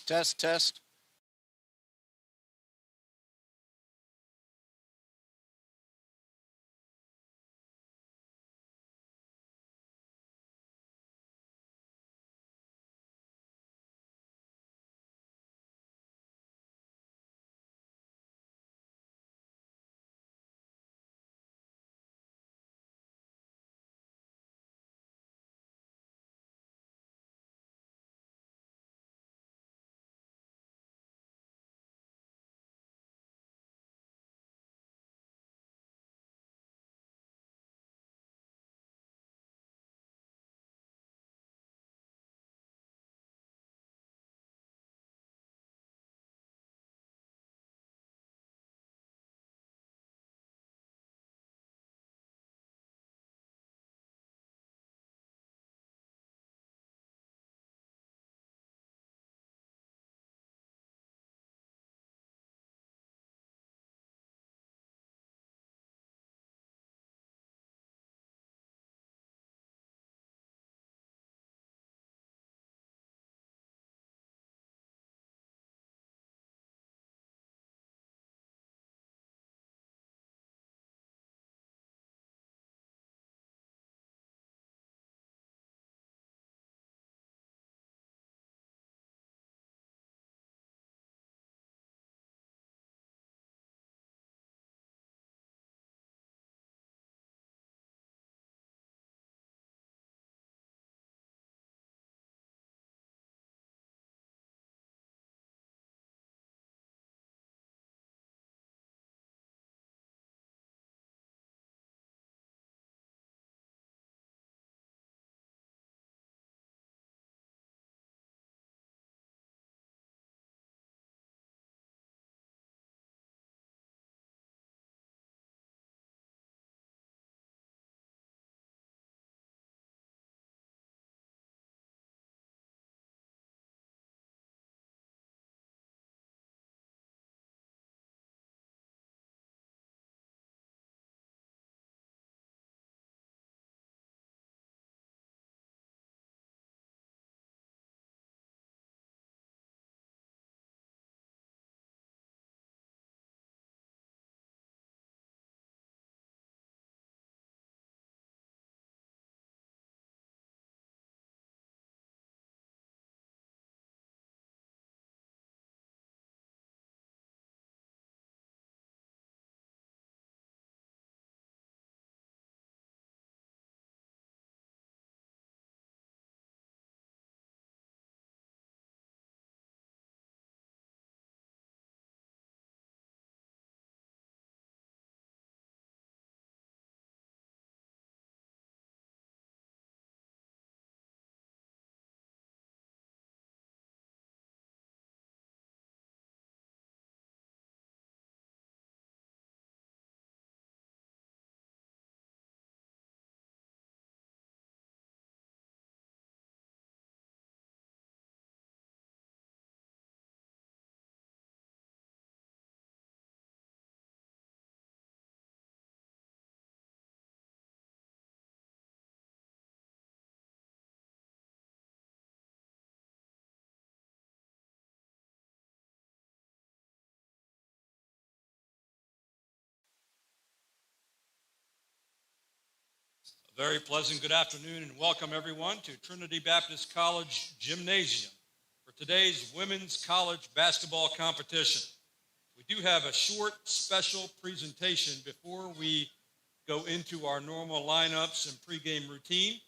Test. A very pleasant good afternoon and welcome everyone to Trinity Baptist College Gymnasium for today's women's college basketball competition. We do have a short special presentation before we go into our normal lineups and pregame routine.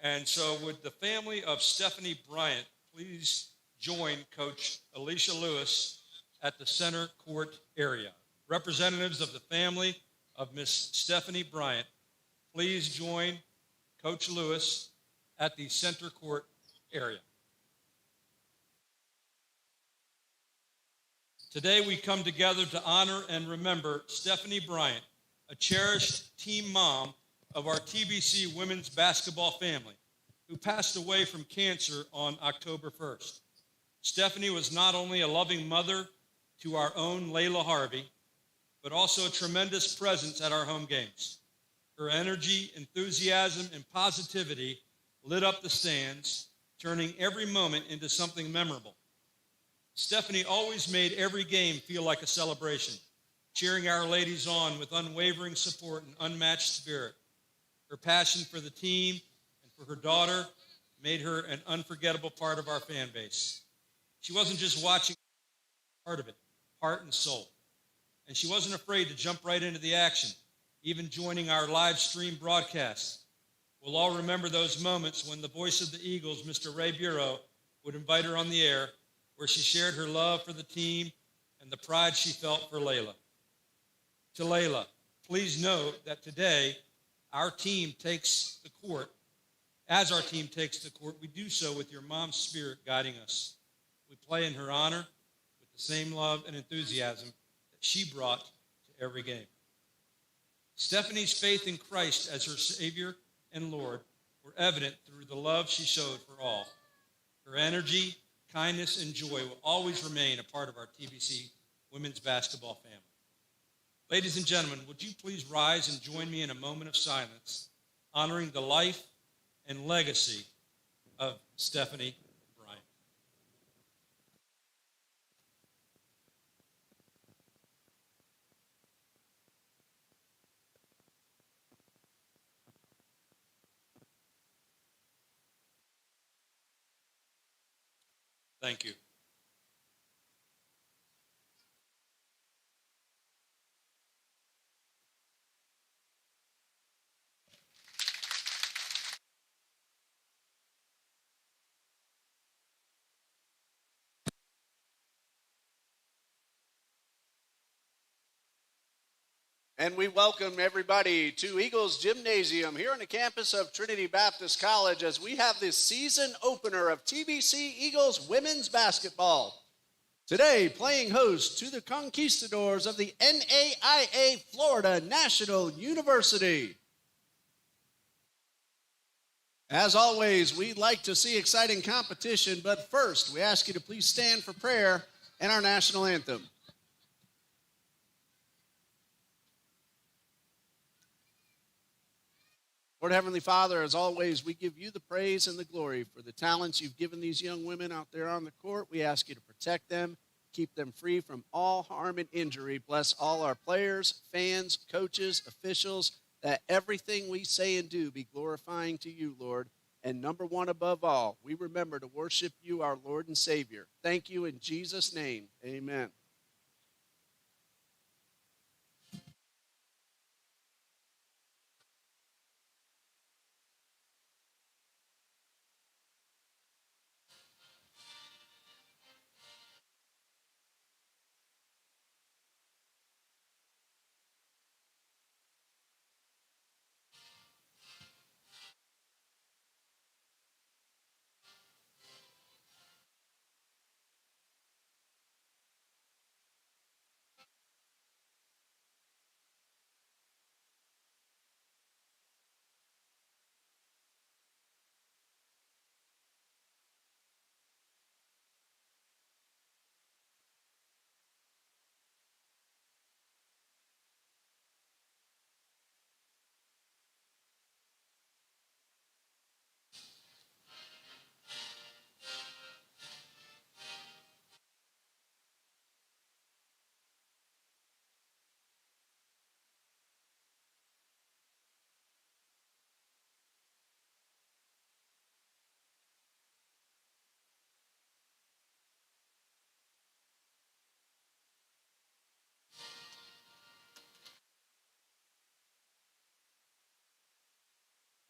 And so would the family of Stephanie Bryant please join Coach Alicia Lewis at the center court area. Representatives of the family of Miss Stephanie Bryant, please join Coach Lewis at the center court area. Today we come together to honor and remember Stephanie Bryant, a cherished team mom of our TBC women's basketball family, who passed away from cancer on October 1st. Stephanie was not only a loving mother to our own Layla Harvey, but also a tremendous presence at our home games. Her energy, enthusiasm, and positivity lit up the stands, turning every moment into something memorable. Stephanie always made every game feel like a celebration, cheering our ladies on with unwavering support and unmatched spirit. Her passion for the team and for her daughter made her an unforgettable part of our fan base. She wasn't just watching, part of it, heart and soul. And she wasn't afraid to jump right into the action, even joining our live stream broadcast. We'll all remember those moments when the voice of the Eagles, Mr. Ray Bureau, would invite her on the air, where she shared her love for the team and the pride she felt for Layla. To Layla, please note that today, our team takes the court. As our team takes the court, we do so with your mom's spirit guiding us. We play in her honor with the same love and enthusiasm that she brought to every game. Stephanie's faith in Christ as her Savior and Lord were evident through the love she showed for all. Her energy, kindness, and joy will always remain a part of our TBC women's basketball family. Ladies and gentlemen, would you please rise and join me in a moment of silence, honoring the life and legacy of Stephanie Bryant. Thank you. And we welcome everybody to Eagles Gymnasium here on the campus of Trinity Baptist College as we have this season opener of TBC Eagles women's basketball. Today, playing host to the conquistadors of the NAIA Florida National University. As always, we'd like to see exciting competition, but first, we ask you to please stand for prayer and our national anthem. Lord Heavenly Father, as always, we give you the praise and the glory for the talents you've given these young women out there on the court. We ask you to protect them, keep them free from all harm and injury. Bless all our players, fans, coaches, officials, that everything we say and do be glorifying to you, Lord. And number one above all, we remember to worship you, our Lord and Savior. Thank you in Jesus' name. Amen.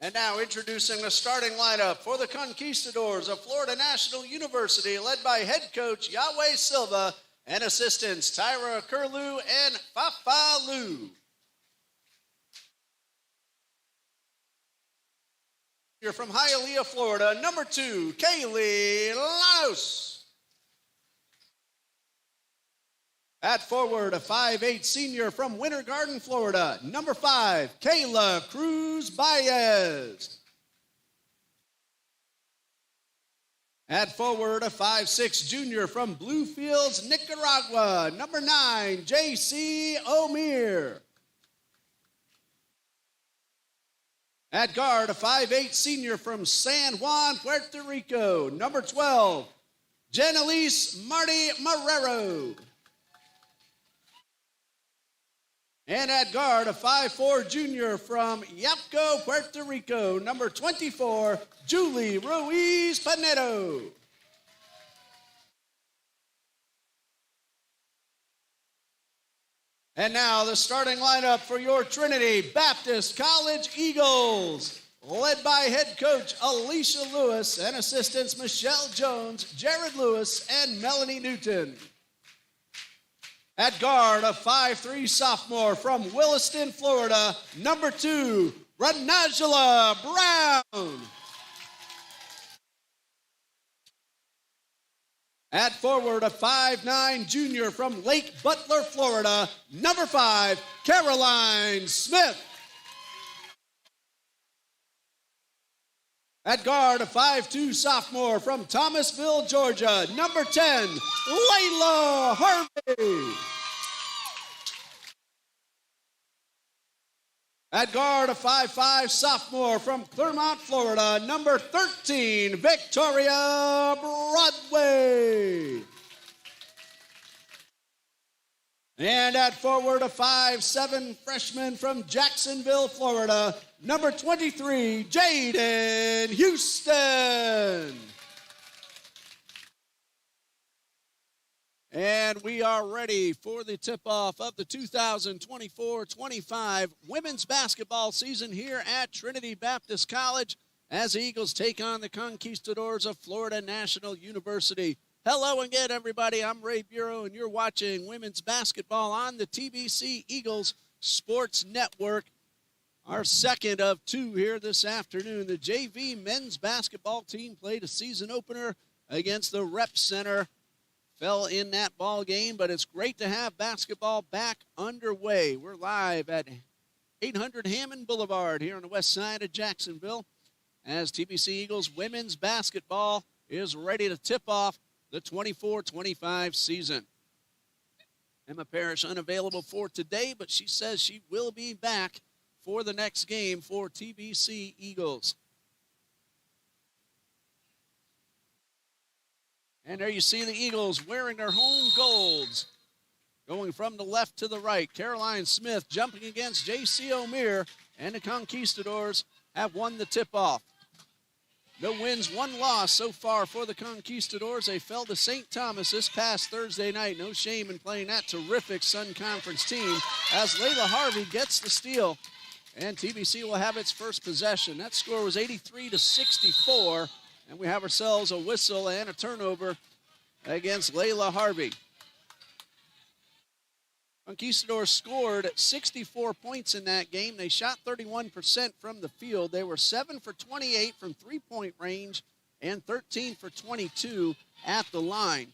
And now introducing the starting lineup for the Conquistadors of Florida National University, led by head coach Yahweh Silva and assistants Tyra Curlew and Fafa Liu. You're from Hialeah, Florida, number 2, Kaylee Lanos. At forward, a 5'8" senior from Winter Garden, Florida, number 5, Kayla Cruz Baez. At forward, a 5'6" junior from Bluefields, Nicaragua, number 9, J.C. O'Meara. At guard, a 5'8" senior from San Juan, Puerto Rico, number 12, Janelise Marty Marrero. And at guard, a 5'4" junior from Yapco, Puerto Rico, number 24, Julie Ruiz Pinedo. And now the starting lineup for your Trinity Baptist College Eagles, led by head coach Alicia Lewis and assistants Michelle Jones, Jared Lewis, and Melanie Newton. At guard, a 5'3" sophomore from Williston, Florida, number 2, Renajula Brown. At forward, a 5'9" junior from Lake Butler, Florida, number 5, Caroline Smith. At guard, a 5'2" sophomore from Thomasville, Georgia, number 10, Layla Harvey. At guard, a 5'5" sophomore from Clermont, Florida, number 13, Victoria Broadway. And at forward, a 5'7" freshman from Jacksonville, Florida, number 23, Jaden Houston. And we are ready for the tip-off of the 2024-25 women's basketball season here at Trinity Baptist College as the Eagles take on the Conquistadors of Florida National University. Hello again, everybody. I'm Ray Bureau, and you're watching women's basketball on the TBC Eagles Sports Network. Our second of two here this afternoon. The JV men's basketball team played a season opener against the Rep Center. Fell in that ball game, but it's great to have basketball back underway. We're live at 800 Hammond Boulevard here on the west side of Jacksonville as TBC Eagles women's basketball is ready to tip off the 24-25 season. Emma Parrish unavailable for today, but she says she will be back for the next game for TBC Eagles. And there you see the Eagles wearing their home golds. Going from the left to the right, Caroline Smith jumping against J.C. O'Meara, and the Conquistadors have won the tip-off. No wins, one loss so far for the Conquistadors. They fell to St. Thomas this past Thursday night. No shame in playing that terrific Sun Conference team as Layla Harvey gets the steal, and TBC will have its first possession. That score was 83-64. And we have ourselves a whistle and a turnover against Layla Harvey. Conquistadors scored 64 points in that game. They shot 31% from the field. They were 7 for 28 from three-point range and 13 for 22 at the line.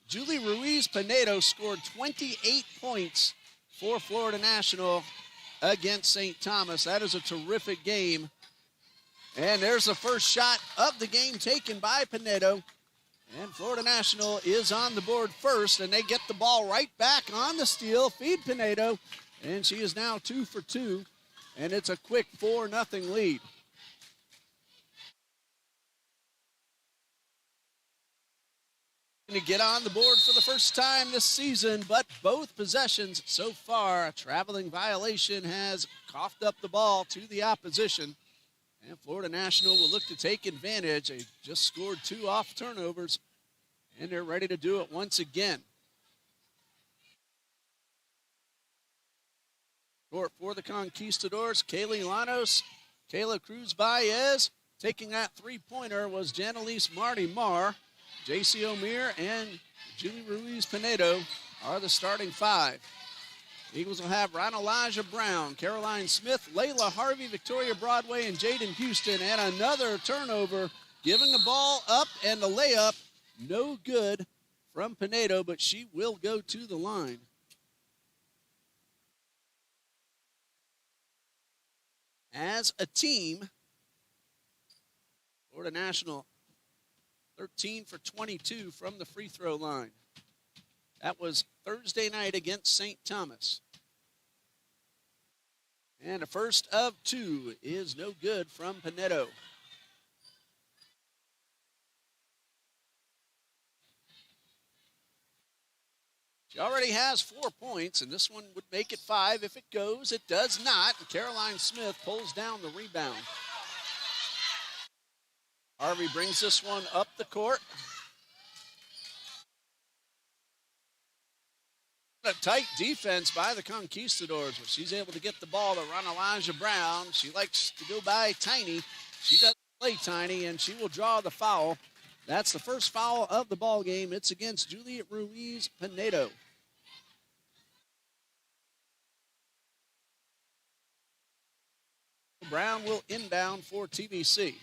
Julie Ruiz Pinedo scored 28 points for Florida National against St. Thomas. That is a terrific game. And there's the first shot of the game taken by Pinedo. And Florida National is on the board first, and they get the ball right back on the steal. Feed Pinedo, and she is now 2 for 2, and it's a quick 4-0 lead. To get on the board for the first time this season, but both possessions so far, a traveling violation has coughed up the ball to the opposition. And Florida National will look to take advantage. They just scored 2 off turnovers, and they're ready to do it once again. Court for the Conquistadors, Kaylee Llanos, Kayla Cruz Baez. Taking that three-pointer was Janelise Marty Marr. J.C. O'Meara and Julie Ruiz Pinedo are the starting 5. Eagles will have Elijah Brown, Caroline Smith, Layla Harvey, Victoria Broadway, and Jaden Houston. And another turnover, giving the ball up, and the layup no good from Pinedo, but she will go to the line. As a team, Florida National 13 for 22 from the free throw line. That was Thursday night against St. Thomas. And a first of 2 is no good from Pinedo. She already has 4 points, and this one would make it 5 if it goes. It does not, and Caroline Smith pulls down the rebound. Harvey brings this one up the court. A tight defense by the Conquistadors, where she's able to get the ball to run Elijah Brown. She likes to go by Tiny. She doesn't play Tiny, and she will draw the foul. That's the first foul of the ball game. It's against Juliet Ruiz Pinedo. Brown will inbound for TBC.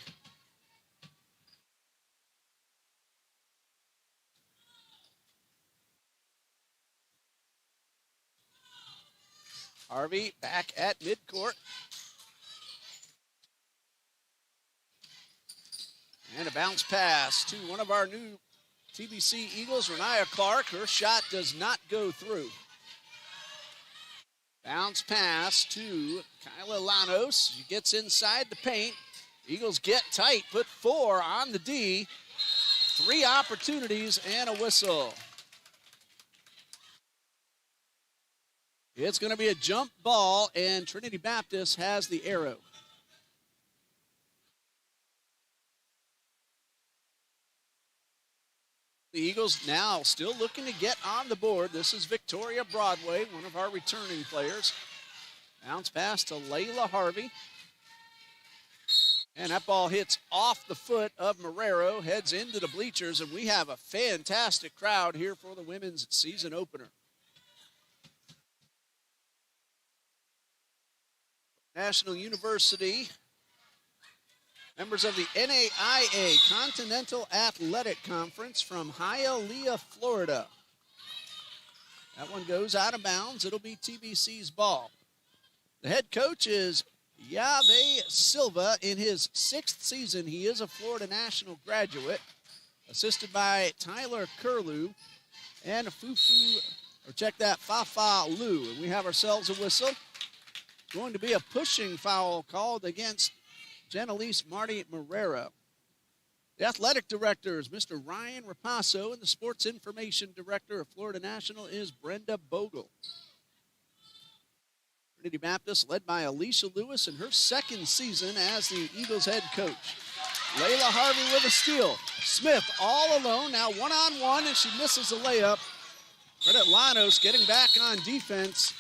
Harvey back at midcourt. And a bounce pass to one of our new TBC Eagles, Renaya Clark. Her shot does not go through. Bounce pass to Kyla Llanos. She gets inside the paint. Eagles get tight, put 4 on the D. 3 opportunities and a whistle. It's going to be a jump ball, and Trinity Baptist has the arrow. The Eagles now still looking to get on the board. This is Victoria Broadway, one of our returning players. Bounce pass to Layla Harvey. And that ball hits off the foot of Marrero, heads into the bleachers, and we have a fantastic crowd here for the women's season opener. National University, members of the NAIA Continental Athletic Conference from Hialeah, Florida. That one goes out of bounds. It'll be TBC's ball. The head coach is Yave Silva. In his 6th season, he is a Florida National graduate, assisted by Tyler Curlew and Fafa Liu. And we have ourselves a whistle. Going to be a pushing foul called against Janelise Marty Marrero. The athletic director is Mr. Ryan Rapasso, and the sports information director of Florida National is Brenda Bogle. Trinity Baptist led by Alicia Lewis in her 2nd season as the Eagles head coach. Layla Harvey with a steal. Smith all alone, now one-on-one, and she misses a layup. Credit Llanos getting back on defense.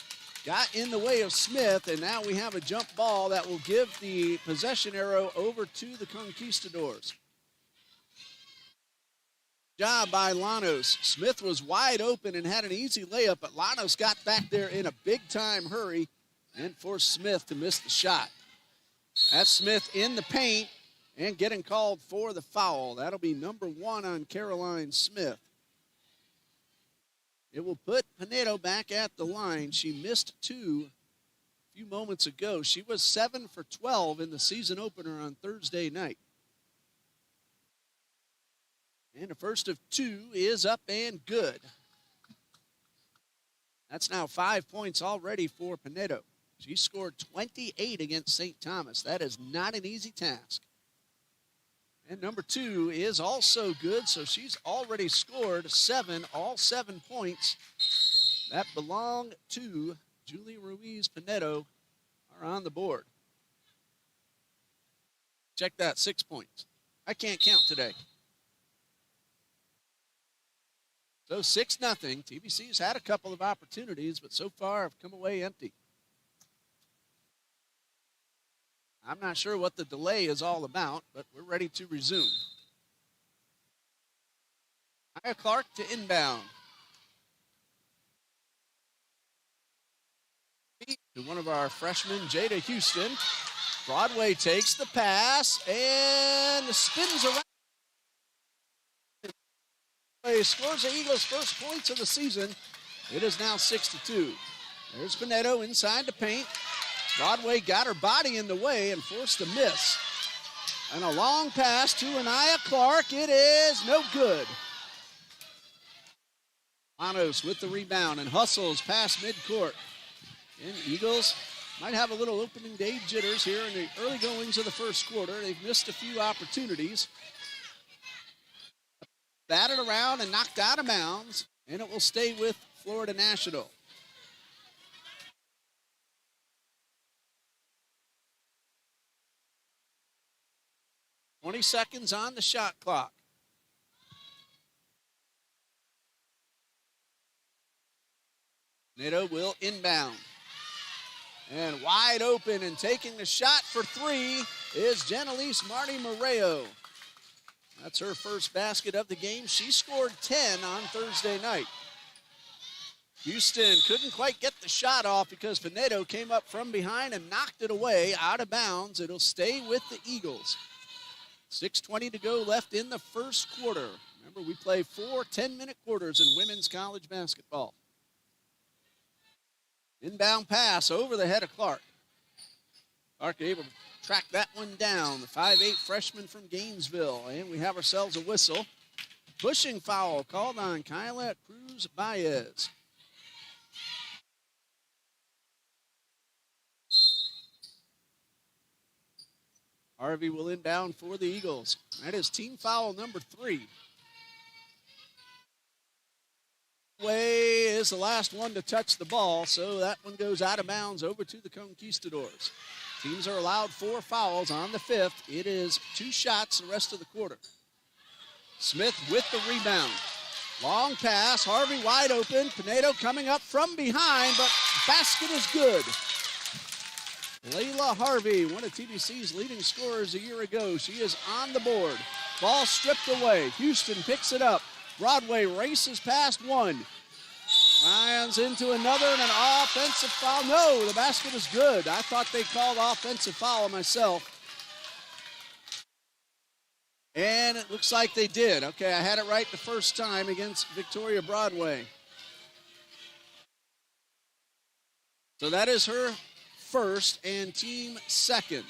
Got in the way of Smith, and now we have a jump ball that will give the possession arrow over to the Conquistadors. Job by Llanos. Smith was wide open and had an easy layup, but Llanos got back there in a big-time hurry and forced Smith to miss the shot. That's Smith in the paint and getting called for the foul. That'll be number 1 on Caroline Smith. It will put Pinedo back at the line. She missed 2 a few moments ago. She was 7 for 12 in the season opener on Thursday night. And the first of 2 is up and good. That's now 5 points already for Pinedo. She scored 28 against St. Thomas. That is not an easy task. And number 2 is also good, so she's already scored 7, all 7 points that belong to Julie Ruiz Pinedo are on the board. Check that, 6 points. I can't count today. So 6-0. TBC's had a couple of opportunities, but so far have come away empty. I'm not sure what the delay is all about, but we're ready to resume. Aya Clark to inbound. To one of our freshmen, Jada Houston. Broadway takes the pass and spins around. Scores the Eagles' first points of the season. It is now 6-2. There's Pinedo inside the paint. Broadway got her body in the way and forced a miss. And a long pass to Aya Clark. It is no good. Llanos with the rebound and hustles past midcourt. And Eagles might have a little opening day jitters here in the early goings of the first quarter. They've missed a few opportunities. Batted around and knocked out of bounds. And it will stay with Florida National. "20 seconds on the shot clock. Nato will inbound. And wide open and taking the shot for three is Janelise Marty Moreo. That's her first basket of the game. She scored 10 on Thursday night. Houston couldn't quite get the shot off because Pinedo came up from behind and knocked it away out of bounds. It'll stay with the Eagles. 6:20 to go left in the first quarter. Remember, we play 4 10-minute quarters in women's college basketball. Inbound pass over the head of Clark. Clark able to track that one down. The 5'8" freshman from Gainesville. And we have ourselves a whistle. Pushing foul called on Kyla Cruz-Baez. Harvey will inbound for the Eagles. That is team foul number 3. Way is the last one to touch the ball, so that one goes out of bounds over to the Conquistadors. Teams are allowed 4 fouls on the 5th. It is 2 shots the rest of the quarter. Smith with the rebound. Long pass, Harvey wide open. Pinedo coming up from behind, but basket is good. Layla Harvey, one of TBC's leading scorers a year ago. She is on the board. Ball stripped away. Houston picks it up. Broadway races past one. Ryans into another and an offensive foul. No, the basket is good. I thought they called offensive foul myself. And it looks like they did. Okay, I had it right the first time against Victoria Broadway. So that is her first and team second.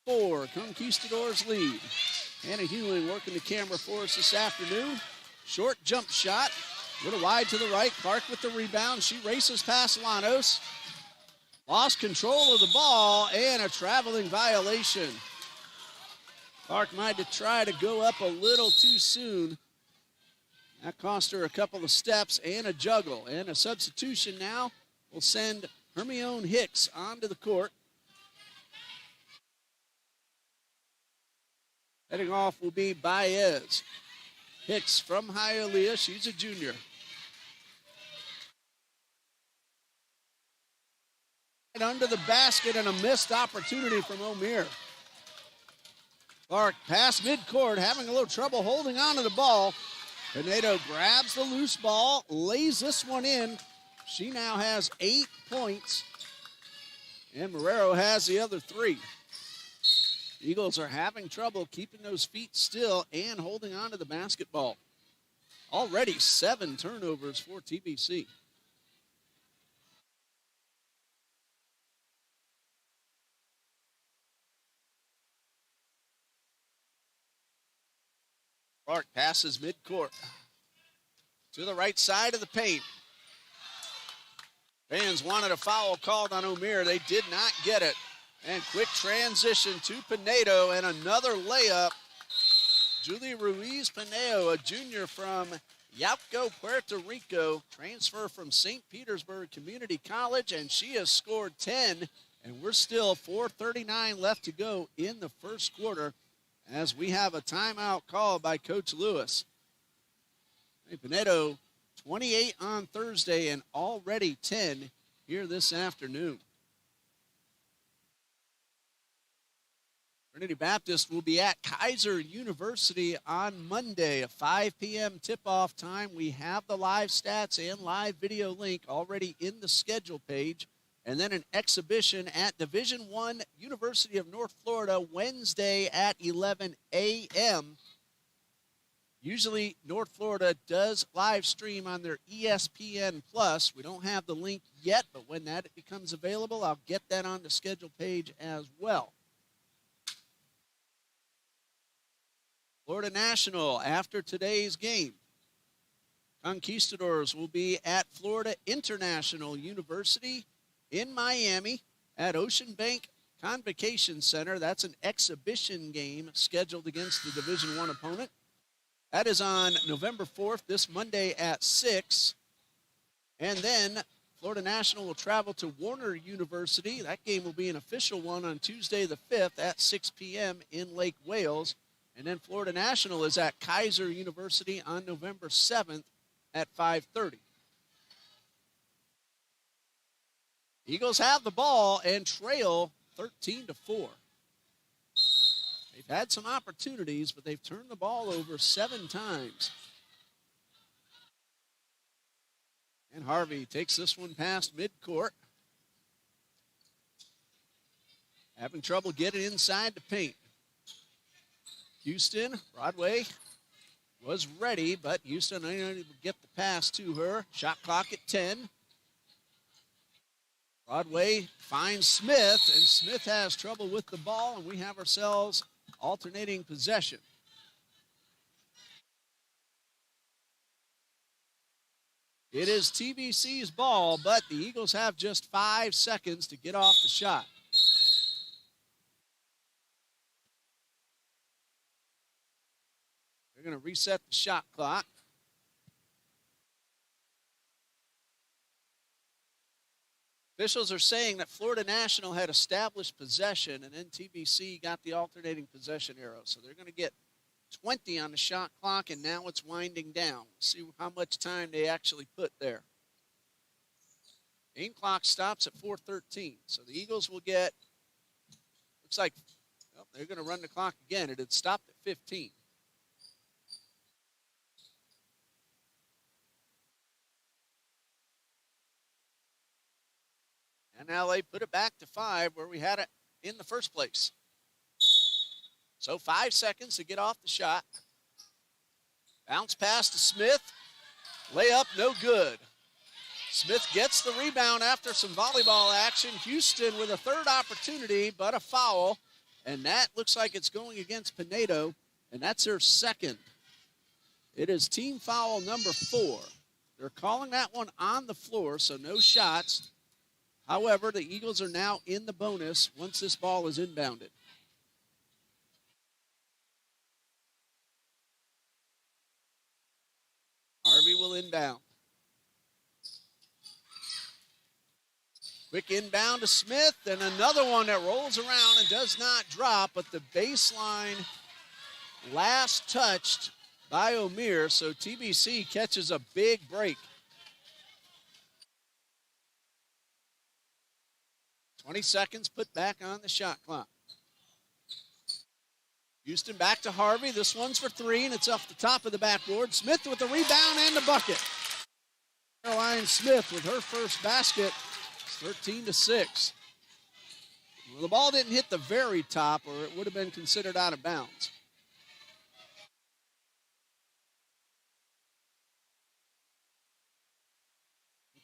4, Conquistadors lead. Hannah Hewling working the camera for us this afternoon. Short jump shot. A little wide to the right. Clark with the rebound. She races past Llanos. Lost control of the ball and a traveling violation. Clark might have tried to go up a little too soon. That cost her a couple of steps and a juggle. And a substitution now will send Hermione Hicks onto the court. Heading off will be Baez. Hicks from Hialeah. She's a junior. Right under the basket and a missed opportunity from O'Meara. Clark past midcourt, having a little trouble holding on to the ball. Pinedo grabs the loose ball, lays this one in. She now has 8 points. And Marrero has the other 3. Eagles are having trouble keeping those feet still and holding on to the basketball. Already 7 turnovers for TBC. Clark passes midcourt to the right side of the paint. Fans wanted a foul called on O'Meara. They did not get it. And quick transition to Pinedo and another layup. Julia Ruiz Pineo, a junior from Yauco, Puerto Rico, transfer from St. Petersburg Community College, and she has scored 10. And we're still 4:39 left to go in the first quarter as we have a timeout called by Coach Lewis. Hey, Pinedo, 28 on Thursday and already 10 here this afternoon. Trinity Baptist will be at Kaiser University on Monday, a 5 p.m. tip-off time. We have the live stats and live video link already in the schedule page. And then an exhibition at Division I University of North Florida Wednesday at 11 a.m. Usually North Florida does live stream on their ESPN Plus. We don't have the link yet, but when that becomes available, I'll get that on the schedule page as well. Florida National after today's game. Conquistadors will be at Florida International University in Miami at Ocean Bank Convocation Center. That's an exhibition game scheduled against the Division I opponent. That is on November 4th, this Monday at 6. And then Florida National will travel to Warner University. That game will be an official one on Tuesday the 5th at 6 p.m. in Lake Wales. And then Florida National is at Kaiser University on November 7th at 5:30. Eagles have the ball and trail 13-4. They've had some opportunities, but they've turned the ball over 7 times. And Harvey takes this one past midcourt. Having trouble getting inside the paint. Houston, Broadway was ready, but Houston unable to get the pass to her. Shot clock at 10. Broadway finds Smith, and Smith has trouble with the ball, and we have ourselves alternating possession. It is TBC's ball, but the Eagles have just 5 seconds to get off the shot. They're going to reset the shot clock. Officials are saying that Florida National had established possession, and then TBC got the alternating possession arrow. So they're going to get 20 on the shot clock, and now it's winding down. We'll see how much time they actually put there. Game clock stops at 4:13. So the Eagles will get, looks like, well, they're going to run the clock again. It had stopped at 15. And now they put it back to 5 where we had it in the first place. So 5 seconds to get off the shot. Bounce pass to Smith. Layup, no good. Smith gets the rebound after some volleyball action. Houston with a third opportunity, but a foul. And that looks like it's going against Pinedo, and that's their second. It is team foul number 4. They're calling that one on the floor, so no shots. However, the Eagles are now in the bonus once this ball is inbounded. Harvey will inbound. Quick inbound to Smith, and another one that rolls around and does not drop, but the baseline last touched by O'Meara, so TBC catches a big break. 20 seconds put back on the shot clock. Houston back to Harvey. This one's for 3, and it's off the top of the backboard. Smith with the rebound and the bucket. Caroline Smith with her first basket. It's 13-6. Well, the ball didn't hit the very top, or it would have been considered out of bounds.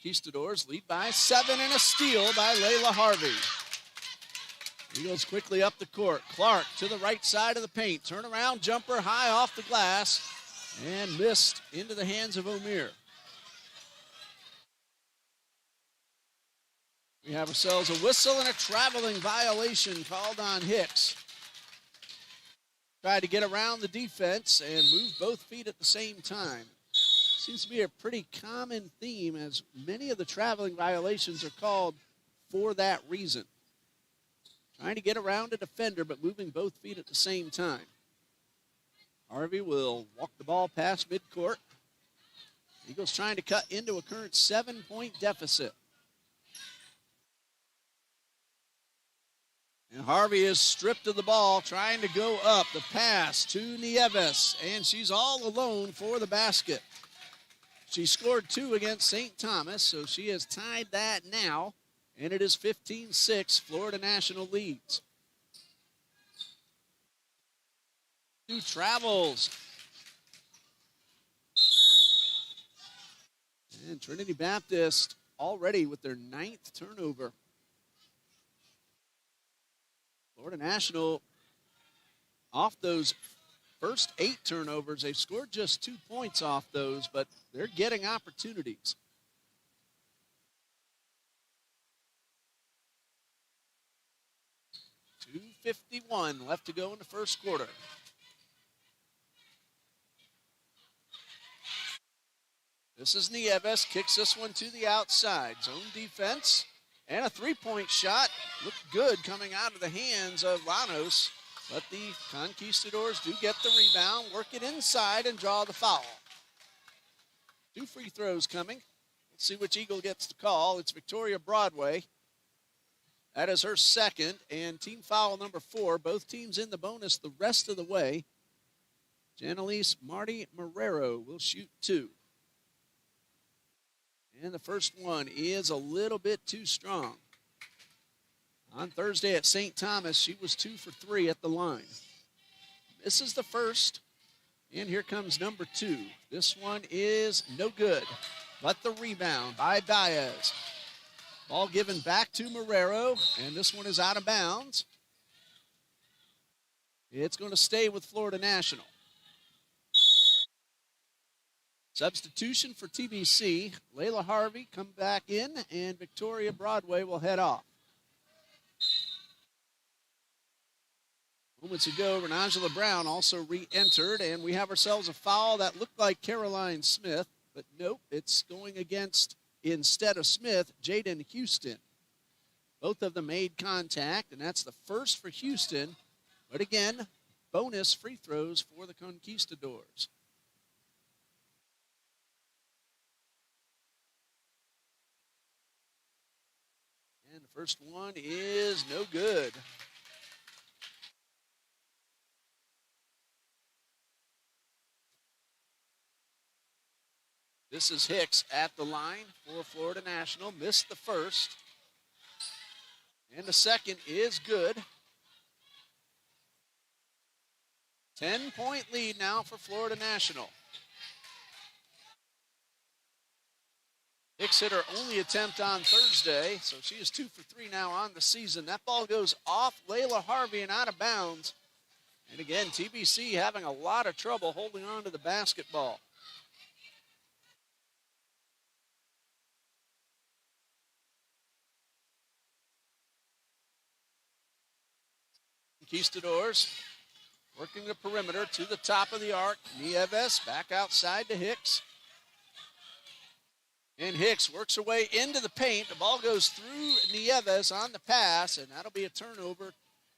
Conquistadors lead by 7 and a steal by Layla Harvey. Eagles quickly up the court. Clark to the right side of the paint. Turnaround jumper high off the glass and missed into the hands of O'Meara. We have ourselves a whistle and a traveling violation called on Hicks. Tried to get around the defense and move both feet at the same time. Seems to be a pretty common theme, as many of the traveling violations are called for that reason. Trying to get around a defender, but moving both feet at the same time. Harvey will walk the ball past midcourt. Eagles trying to cut into a current 7-point deficit. And Harvey is stripped of the ball, trying to go up. The pass to Nieves, and she's all alone for the basket. She scored 2 against St. Thomas, so she has tied that now, and it is 15-6. Florida National leads. 2 travels. And Trinity Baptist already with their 9th turnover. Florida National, off those first 8 turnovers, they've scored just 2 points off those, but they're getting opportunities. .251 left to go in the first quarter. This is Nieves, kicks this one to the outside. Zone defense and a three-point shot. Looked good coming out of the hands of Llanos, but the Conquistadors do get the rebound, work it inside, and draw the foul. 2 free throws coming. Let's see which Eagle gets the call. It's Victoria Broadway. That is her second, and team foul number 4. Both teams in the bonus the rest of the way. Janelise Marty Marrero will shoot 2. And the first one is a little bit too strong. On Thursday at St. Thomas, she was 2 for 3 at the line. This is the first, and here comes number 2. This one is no good, but the rebound by Baez. Ball given back to Marrero, and this one is out of bounds. It's going to stay with Florida National. Substitution for TBC. Layla Harvey come back in, and Victoria Broadway will head off. Moments ago, Renangela Brown also re-entered, and we have ourselves a foul that looked like Caroline Smith, but nope, it's going against, instead of Smith, Jaden Houston. Both of them made contact, and that's the first for Houston. But again, bonus free throws for the Conquistadors. And the first one is no good. This is Hicks at the line for Florida National. Missed the first. And the second is good. 10-point lead now for Florida National. Hicks hit her only attempt on Thursday, so she is 2 for 3 now on the season. That ball goes off Layla Harvey and out of bounds. And again, TBC having a lot of trouble holding on to the basketball. Conquistadors working the perimeter to the top of the arc. Nieves back outside to Hicks. And Hicks works her way into the paint. The ball goes through Nieves on the pass, and that'll be a turnover,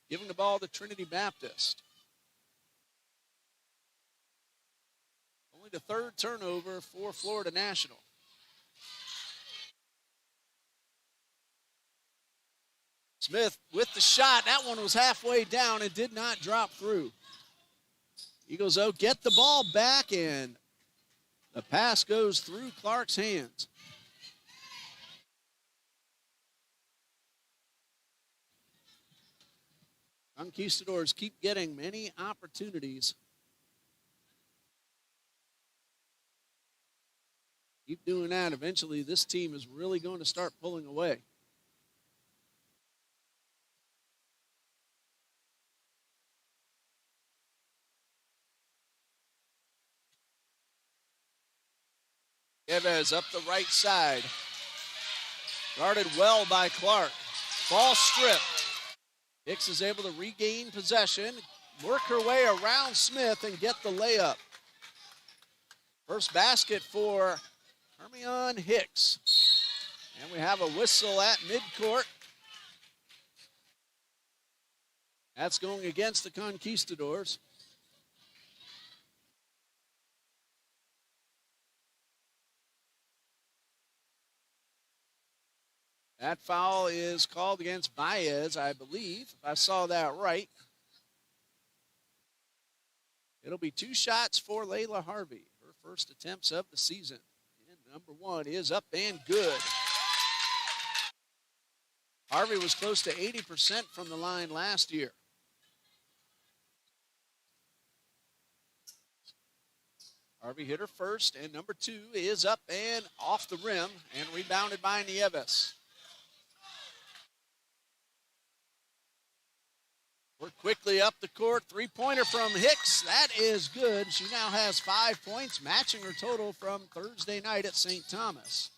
giving the ball to Trinity Baptist. Only the third turnover for Florida National. Smith with the shot. That one was halfway down and did not drop through. Eagles, though, get the ball back, and the pass goes through Clark's hands. Conquistadors keep getting many opportunities. Keep doing that. Eventually, this team is really going to start pulling away. Nieves up the right side. Guarded well by Clark. Ball stripped. Hicks is able to regain possession, work her way around Smith, and get the layup. First basket for Hermione Hicks. And we have a whistle at midcourt. That's going against the Conquistadors. That foul is called against Baez, I believe, if I saw that right. It'll be 2 shots for Layla Harvey, her first attempts of the season. And number 1 is up and good. Harvey was close to 80% from the line last year. Harvey hit her first, and number 2 is up and off the rim and rebounded by Nieves. We're quickly up the court. 3-pointer from Hicks. That is good. She now has 5 points, matching her total from Thursday night at St. Thomas.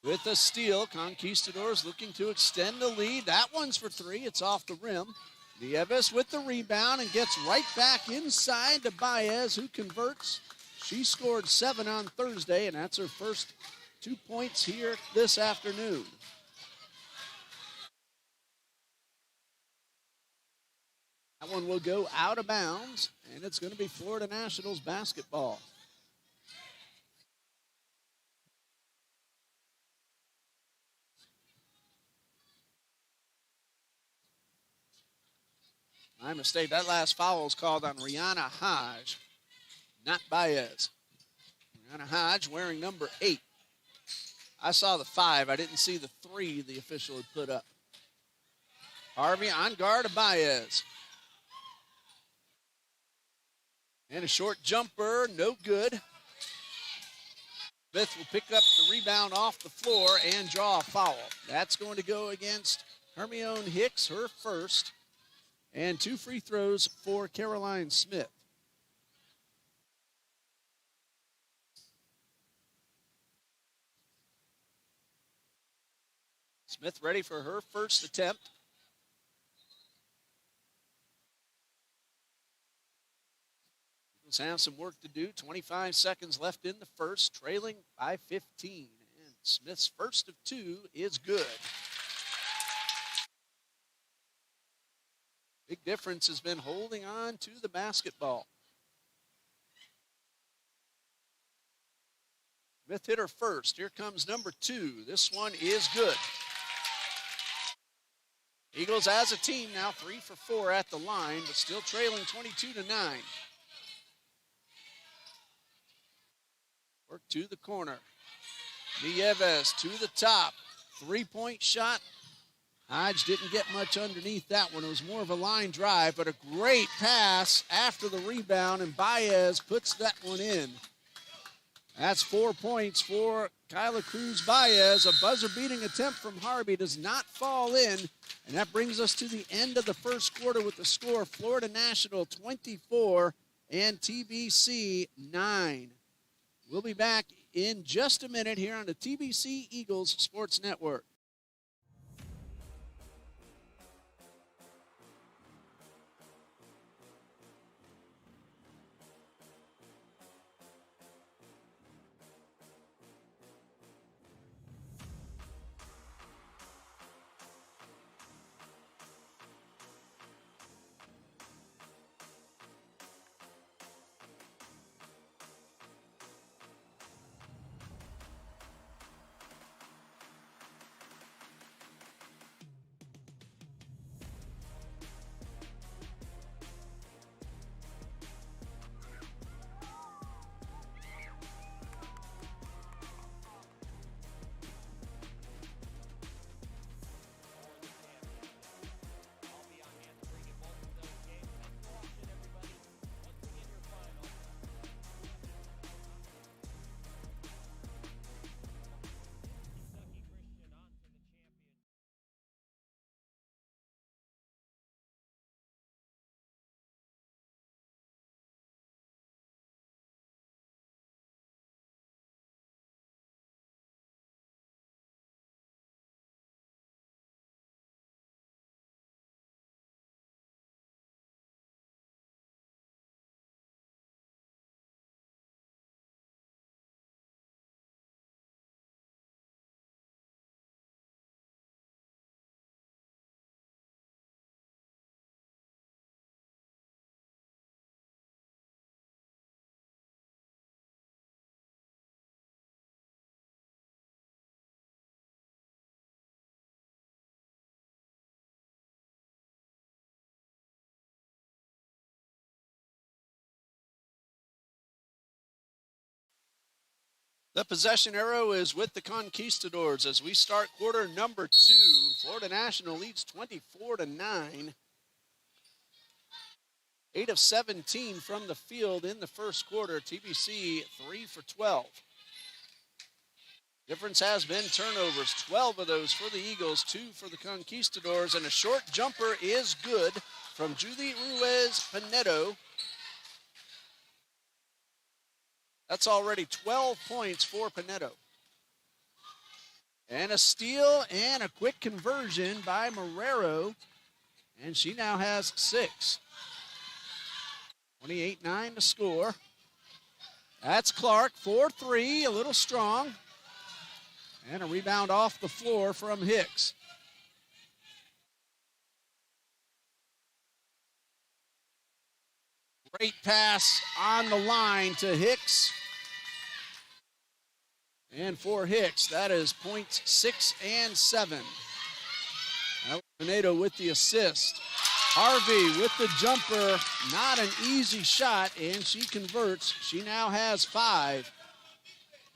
With a steal, Conquistadors looking to extend the lead. That one's for 3. It's off the rim. Nieves with the rebound and gets right back inside to Baez, who converts. She scored 7 on Thursday, and that's her first 2 points here this afternoon. That one will go out of bounds, and it's going to be Florida Nationals basketball. My mistake, that last foul was called on Rihanna Hodge, not Baez. Rihanna Hodge wearing number 8. I saw the 5. I didn't see the 3 the official had put up. Harvey on guard of Baez. And a short jumper, no good. Smith will pick up the rebound off the floor and draw a foul. That's going to go against Hermione Hicks, her first. And 2 free throws for Caroline Smith. Smith ready for her first attempt. Eagles have some work to do. 25 seconds left in the first, trailing by 15. And Smith's first of 2 is good. Big difference has been holding on to the basketball. Smith hit her first. Here comes number 2. This one is good. Eagles as a team now 3 for 4 at the line, but still trailing 22-9. Work to the corner. Nieves to the top. 3-point shot. Hodge didn't get much underneath that one. It was more of a line drive, but a great pass after the rebound, and Baez puts that one in. That's 4 points for Kyla Cruz Baez. A buzzer-beating attempt from Harvey does not fall in, and that brings us to the end of the first quarter with the score Florida National 24 and TBC 9. We'll be back in just a minute here on the TBC Eagles Sports Network. The possession arrow is with the Conquistadors as we start quarter number 2. Florida National leads 24-9. 8 of 17 from the field in the first quarter. TBC 3 for 12. Difference has been turnovers. 12 of those for the Eagles, 2 for the Conquistadors, and a short jumper is good from Julie Ruiz Pinedo. That's already 12 points for Pinedo. And a steal and a quick conversion by Marrero. And she now has 6. 28-9 to score. That's Clark, 4-3, a little strong. And a rebound off the floor from Hicks. Great pass on the line to Hicks. And for Hicks, that is points 6 and 7. Pinedo with the assist. Harvey with the jumper, not an easy shot, and she converts. She now has 5,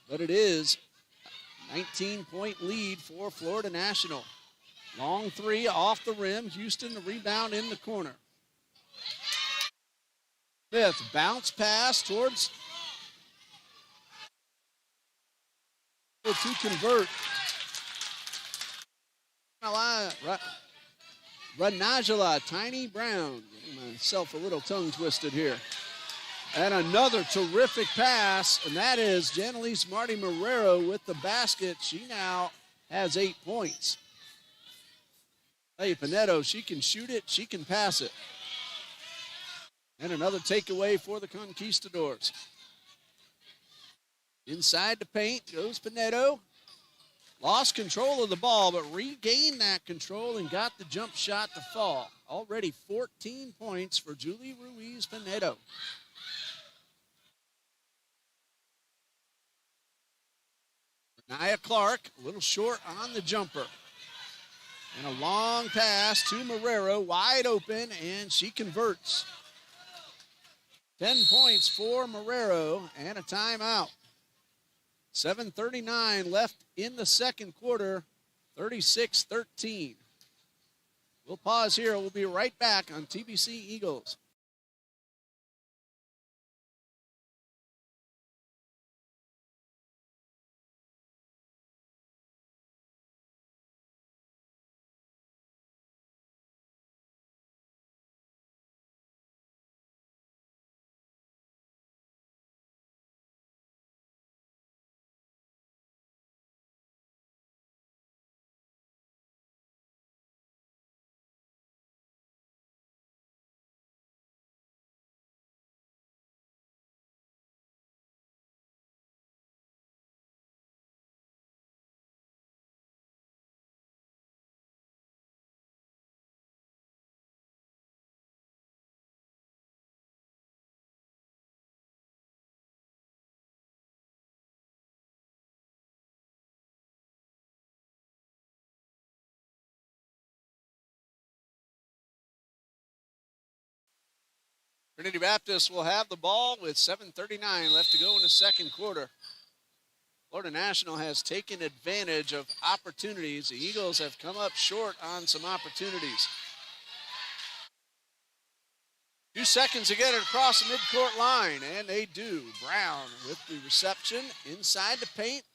but it is a 19-point lead for Florida National. Long three off the rim. Houston the rebound in the corner. Smith, bounce pass towards to convert. Ranajala, Tiny Brown. Getting myself a little tongue twisted here. And another terrific pass, and that is Janelise Marty Marrero with the basket. She now has 8 points. Hey, Pinedo, she can shoot it, she can pass it. And another takeaway for the Conquistadors. Inside the paint goes Pinedo. Lost control of the ball, but regained that control and got the jump shot to fall. Already 14 points for Julie Ruiz Pinedo. Nia Clark, a little short on the jumper. And a long pass to Marrero, wide open, and she converts. 10 points for Marrero and a timeout. 7:39 left in the second quarter, 36-13. We'll pause here. We'll be right back on TBC Eagles. Trinity Baptist will have the ball with 7:39 left to go in the second quarter. Florida National has taken advantage of opportunities. The Eagles have come up short on some opportunities. 2 seconds to get it across the midcourt line, and they do. Brown with the reception inside the paint.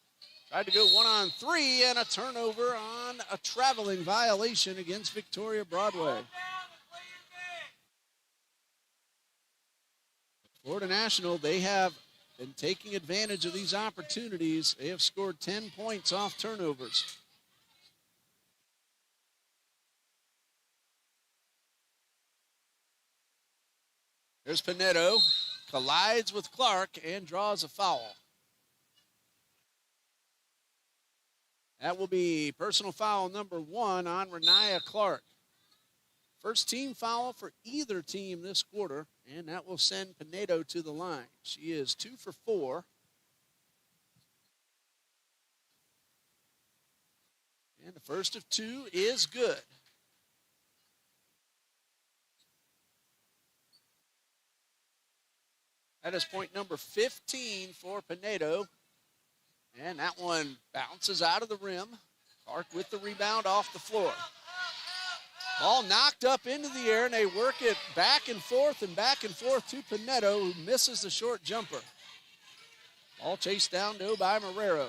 Tried to go 1-on-3, and a turnover on a traveling violation against Victoria Broadway. Florida National, they have been taking advantage of these opportunities. They have scored 10 points off turnovers. There's Pinedo, collides with Clark and draws a foul. That will be personal foul number 1 on Renaya Clark. First team foul for either team this quarter, and that will send Pinedo to the line. She is 2 for 4. And the first of 2 is good. That is point number 15 for Pinedo. And that one bounces out of the rim. Clark with the rebound off the floor. Ball knocked up into the air, and they work it back and forth to Pinedo, who misses the short jumper. Ball chased down though by Marrero.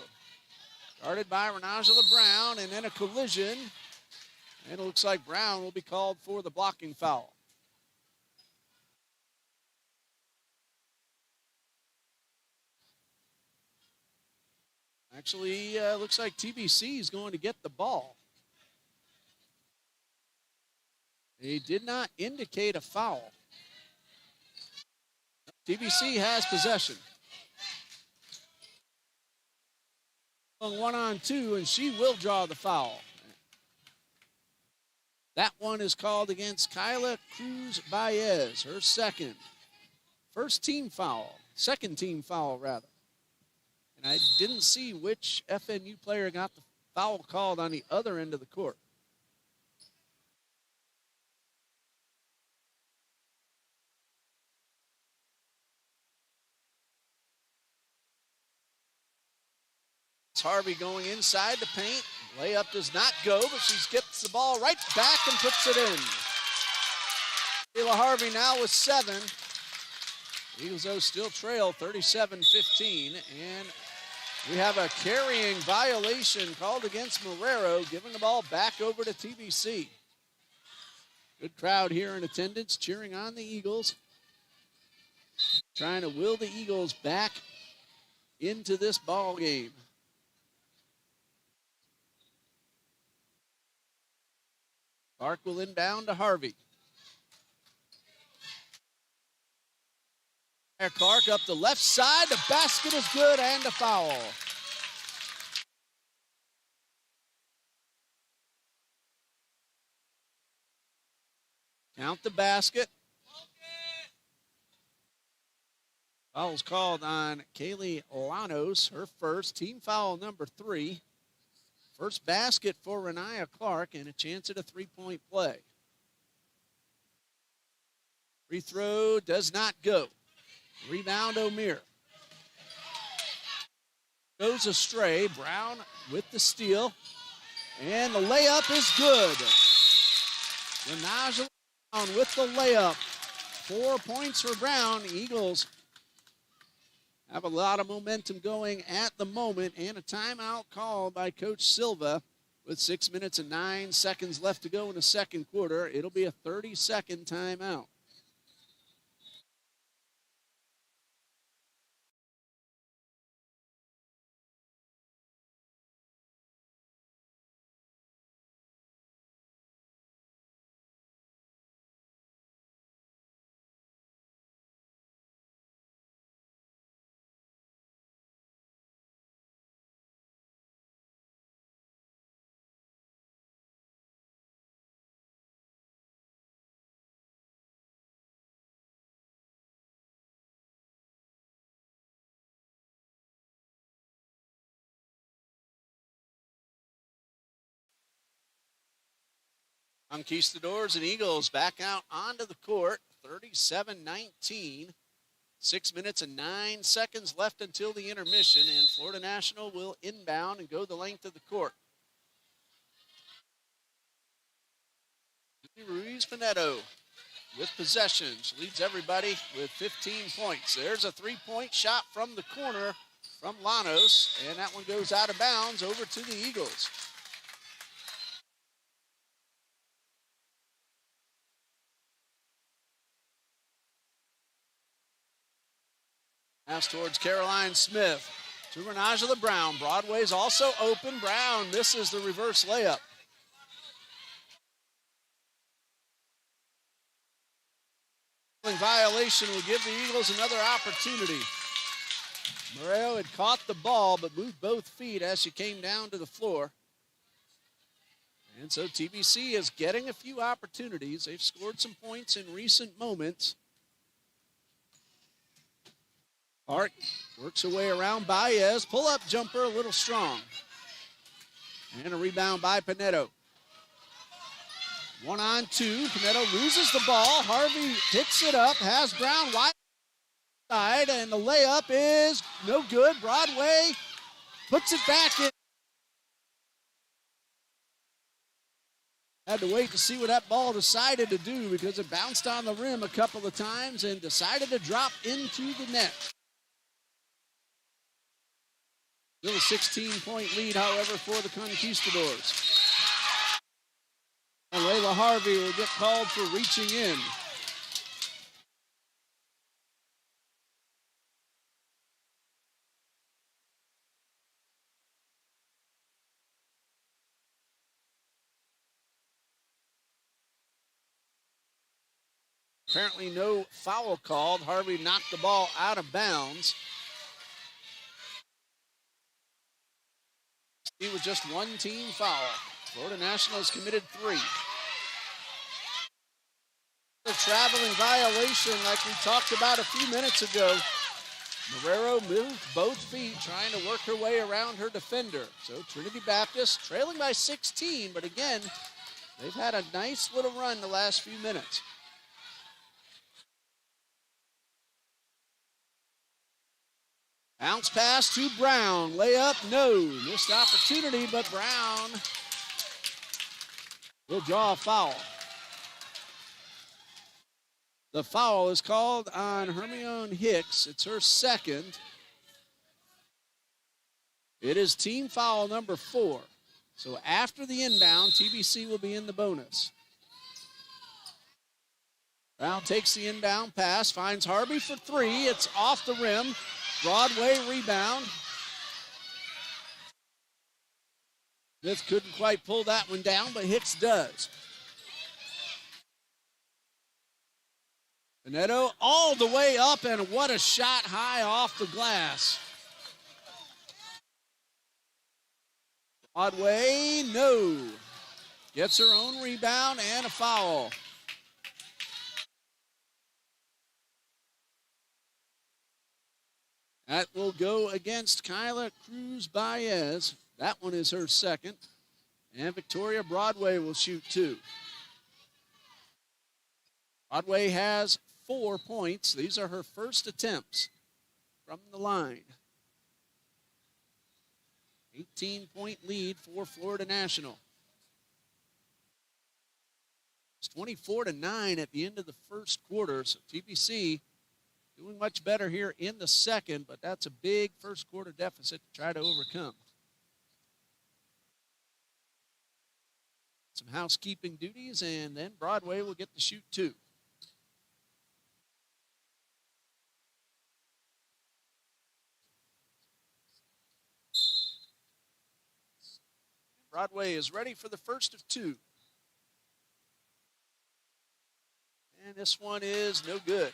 Guarded by Renajala Brown, and then a collision. And it looks like Brown will be called for the blocking foul. Actually, looks like TBC is going to get the ball. They did not indicate a foul. TBC has possession. 1-on-2, and she will draw the foul. That one is called against Kyla Cruz-Baez, her second team foul, rather. And I didn't see which FNU player got the foul called on the other end of the court. It's Harvey going inside the paint. Layup does not go, but she gets the ball right back and puts it in. Kayla Harvey now with 7. Eagles, though, still trail 37-15. And we have a carrying violation called against Marrero, giving the ball back over to TBC. Good crowd here in attendance, cheering on the Eagles. Trying to will the Eagles back into this ball game. Clark will inbound to Harvey. Clark up the left side. The basket is good and a foul. Count the basket. Foul's called on Kaylee Llanos, her first, team foul number 3. First basket for Renaya Clark and a chance at a 3-point play. Free throw does not go. Rebound O'Meara. Goes astray. Brown with the steal. And the layup is good. Renaya Brown with the layup. 4 points for Brown. Eagles have a lot of momentum going at the moment, and a timeout called by Coach Silva with 6 minutes and 9 seconds left to go in the second quarter. It'll be a 30-second timeout. Conquistadors and Eagles back out onto the court, 37-19. 6 minutes and 9 seconds left until the intermission, and Florida National will inbound and go the length of the court. Ruiz-Pinedo with possession. She leads everybody with 15 points. There's a 3-point shot from the corner from Llanos, and that one goes out of bounds over to the Eagles. Pass towards Caroline Smith. To Renajah Brown. Broadway's also open. Brown misses the reverse layup. Violation will give the Eagles another opportunity. Moreo had caught the ball but moved both feet as she came down to the floor. And so TBC is getting a few opportunities. They've scored some points in recent moments. Clark works her way around Baez. Pull-up jumper a little strong. And a rebound by Pinedo. 1-on-2. Pinedo loses the ball. Harvey picks it up. Has Brown wide side. And the layup is no good. Broadway puts it back in. Had to wait to see what that ball decided to do because it bounced on the rim a couple of times and decided to drop into the net. Still a 16-point lead, however, for the Conquistadors. And Layla Harvey will get called for reaching in. Apparently no foul called. Harvey knocked the ball out of bounds. With just one team foul. Florida National has committed 3. The traveling violation like we talked about a few minutes ago. Marrero moved both feet trying to work her way around her defender. So Trinity Baptist trailing by 16, but again, they've had a nice little run the last few minutes. Bounce pass to Brown. Layup, no. Missed opportunity, but Brown will draw a foul. The foul is called on Hermione Hicks. It's her second. It is team foul number 4. So after the inbound, TBC will be in the bonus. Brown takes the inbound pass, finds Harvey for 3. It's off the rim. Broadway rebound. Smith couldn't quite pull that one down, but Hicks does. Veneto all the way up, and what a shot high off the glass. Broadway, no. Gets her own rebound and a foul. That will go against Kyla Cruz-Baez. That one is her second. And Victoria Broadway will shoot 2. Broadway has 4 points. These are her first attempts from the line. 18-point lead for Florida National. It's 24-9 at the end of the first quarter, so TBC doing much better here in the second, but that's a big first quarter deficit to try to overcome. Some housekeeping duties, and then Broadway will get to shoot 2. Broadway is ready for the first of 2. And this one is no good.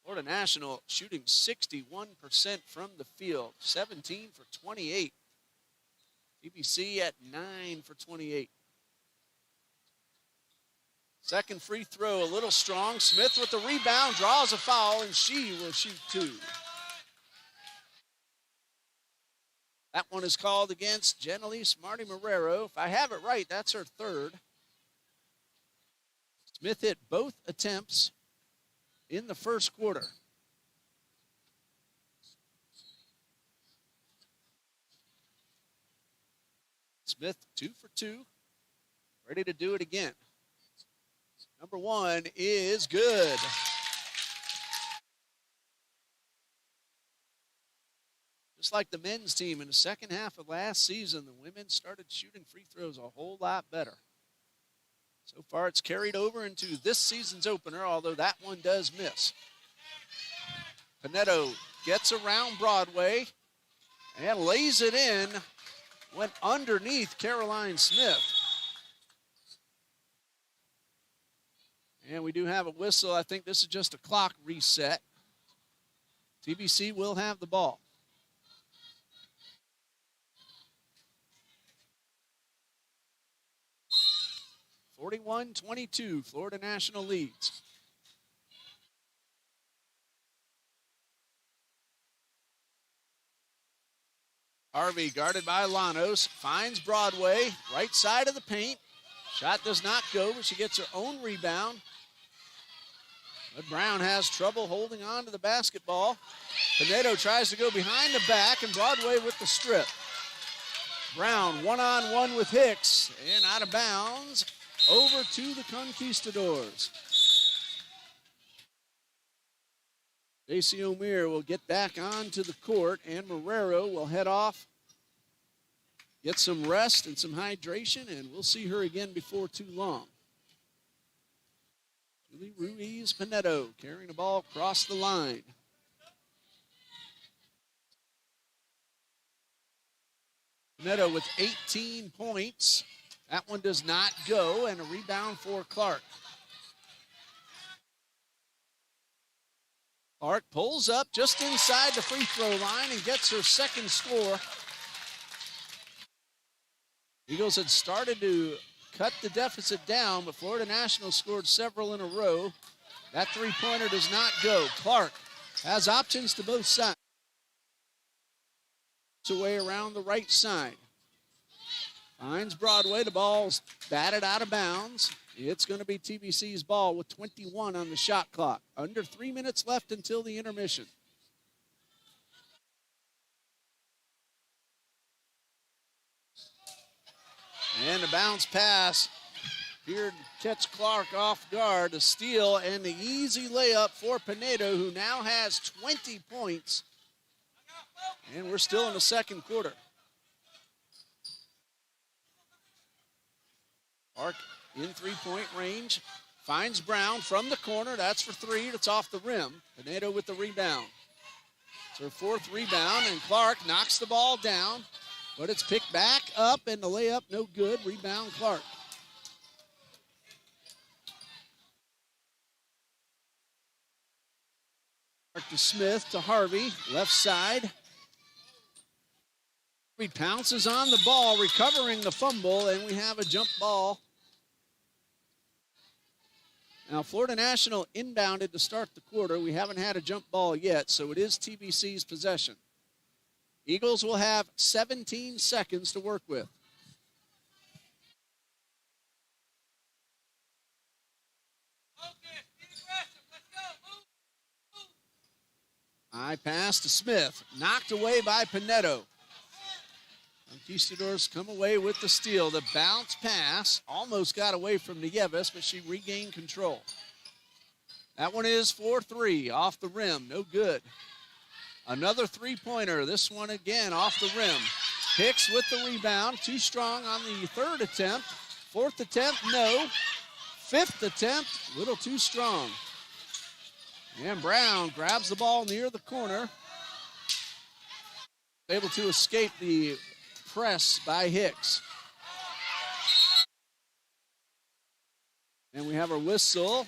Florida National shooting 61% from the field, 17 for 28. TBC at 9 for 28. Second free throw, a little strong. Smith with the rebound, draws a foul, and she will shoot 2. That one is called against Jenelise Marty Marrero. If I have it right, that's her third. Smith hit both attempts in the first quarter. Smith 2 for 2, ready to do it again. Number 1 is good. Just like the men's team in the second half of last season, the women started shooting free throws a whole lot better. So far, it's carried over into this season's opener, although that one does miss. Pinedo gets around Broadway and lays it in. Went underneath Caroline Smith. And we do have a whistle. I think this is just a clock reset. TBC will have the ball. (41-22), Florida National leads. Harvey guarded by Llanos, finds Broadway, right side of the paint. Shot does not go, but she gets her own rebound. But Brown has trouble holding on to the basketball. Pinedo tries to go behind the back, and Broadway with the strip. Brown one-on-one with Hicks, and out of bounds, over to the Conquistadors. J.C. O'Meara will get back onto the court, and Marrero will head off, get some rest and some hydration, and we'll see her again before too long. Julie Ruiz-Pinedo carrying the ball across the line. Pinedo with 18 points. That one does not go, and a rebound for Clark. Clark pulls up just inside the free throw line and gets her second score. Eagles had started to cut the deficit down, but Florida National scored several in a row. That three-pointer does not go. Clark has options to both sides. Away around the right side. Finds Broadway. The ball's batted out of bounds. It's going to be TBC's ball with 21 on the shot clock. Under 3 minutes left until the intermission. And a bounce pass. Here to catch Clark off guard. The steal and the easy layup for Pinedo, who now has 20 points. And we're still in the second quarter. Clark in three-point range. Finds Brown from the corner. That's for three. It's off the rim. Pinedo with the rebound. It's her fourth rebound, and Clark knocks the ball down. But it's picked back up, and the layup no good. Rebound Clark. Clark to Smith to Harvey. Left side. He pounces on the ball, recovering the fumble, and we have a jump ball. Now, Florida National inbounded to start the quarter. We haven't had a jump ball yet, so it is TBC's possession. Eagles will have 17 seconds to work with. High pass to Smith, knocked away by Pinedo. Conquistadors come away with the steal. The bounce pass almost got away from Nieves, but she regained control. That one is 4-3 off the rim. No good. Another three-pointer. This one again off the rim. Hicks with the rebound. Too strong on the third attempt. Fourth attempt, no. Fifth attempt, a little too strong. And Brown grabs the ball near the corner. Able to escape the press by Hicks. And we have our whistle.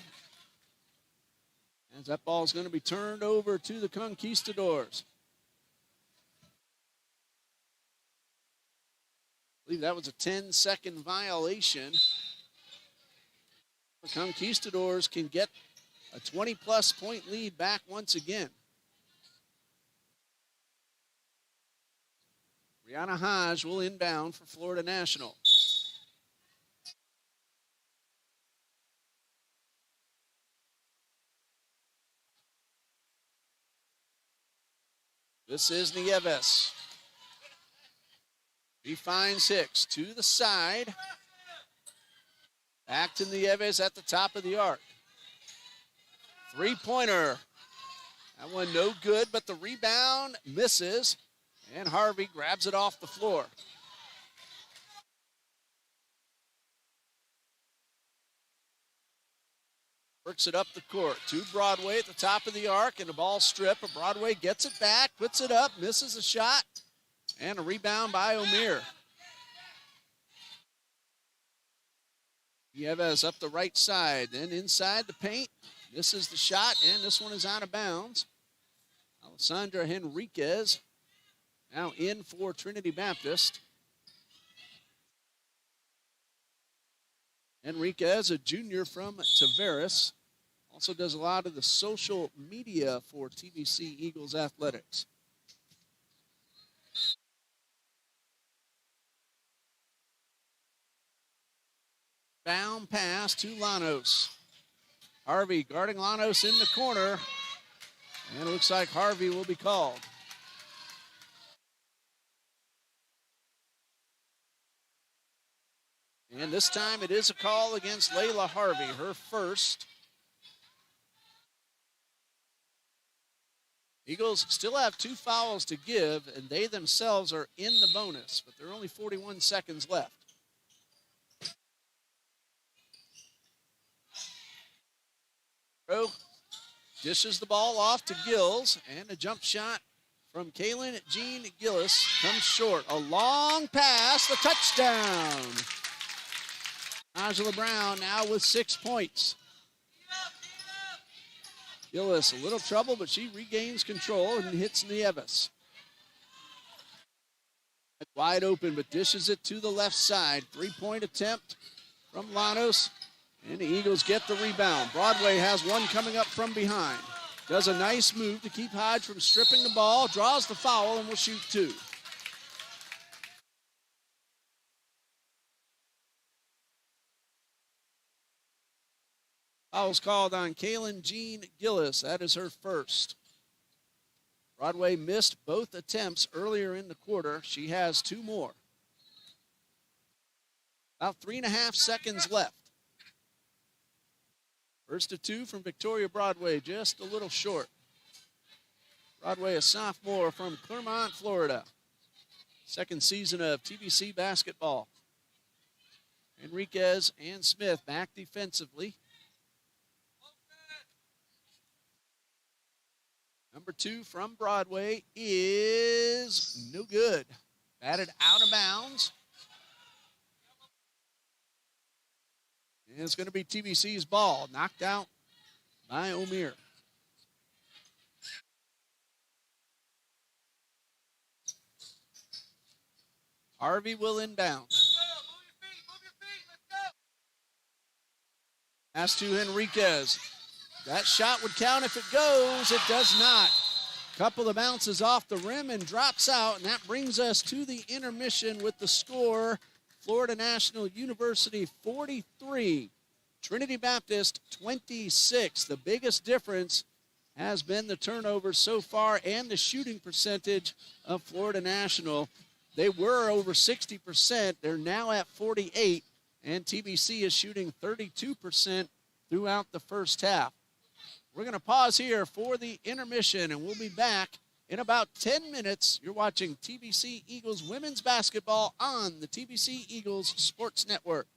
As that ball is going to be turned over to the Conquistadors. I believe that was a 10-second violation. The Conquistadors can get a 20-plus point lead back once again. Brianna Hodge will inbound for Florida National. This is Nieves. He finds Hicks to the side. Back to Nieves at the top of the arc. Three-pointer. That one no good, but the rebound misses. And Harvey grabs it off the floor. Works it up the court to Broadway at the top of the arc, and the ball strip. Broadway gets it back, puts it up, misses a shot, and a rebound by O'Meara. Nieves up the right side, then inside the paint. Misses the shot, and this one is out of bounds. Alessandra Henriquez now in for Trinity Baptist. Henriquez, a junior from Tavares, also does a lot of the social media for TBC Eagles athletics. Down pass to Llanos. Harvey guarding Llanos in the corner. And it looks like Harvey will be called. And this time it is a call against Layla Harvey, her first. Eagles still have 2 fouls to give, and they themselves are in the bonus, but there are only 41 seconds left. Dishes the ball off to Gills, and a jump shot from Kaylin Jean Gillis comes short. A long pass, the touchdown. Angela Brown now with 6 points. Gillis, a little trouble, but she regains control and hits Nieves. Wide open, but dishes it to the left side. 3-point attempt from Llanos, and the Eagles get the rebound. Broadway has one coming up from behind. Does a nice move to keep Hodge from stripping the ball, draws the foul, and will shoot two. Foul's called on Kaylin Jean Gillis. That is her first. Broadway missed both attempts earlier in the quarter. She has two more. About 3.5 seconds left. First of two from Victoria Broadway, just a little short. Broadway, a sophomore from Clermont, Florida. Second season of TBC basketball. Enriquez and Smith back defensively. Number two from Broadway is no good. Batted out of bounds. And it's going to be TBC's ball. Knocked out by O'Meara. Harvey will inbound. Pass to Enriquez. That shot would count if it goes. It does not. Couple of bounces off the rim and drops out, and that brings us to the intermission with the score. Florida National University 43, Trinity Baptist 26. The biggest difference has been the turnovers so far and the shooting percentage of Florida National. They were over 60%. They're now at 48, and TBC is shooting 32% throughout the first half. We're going to pause here for the intermission, and we'll be back in about 10 minutes. You're watching TBC Eagles women's basketball on the TBC Eagles Sports Network.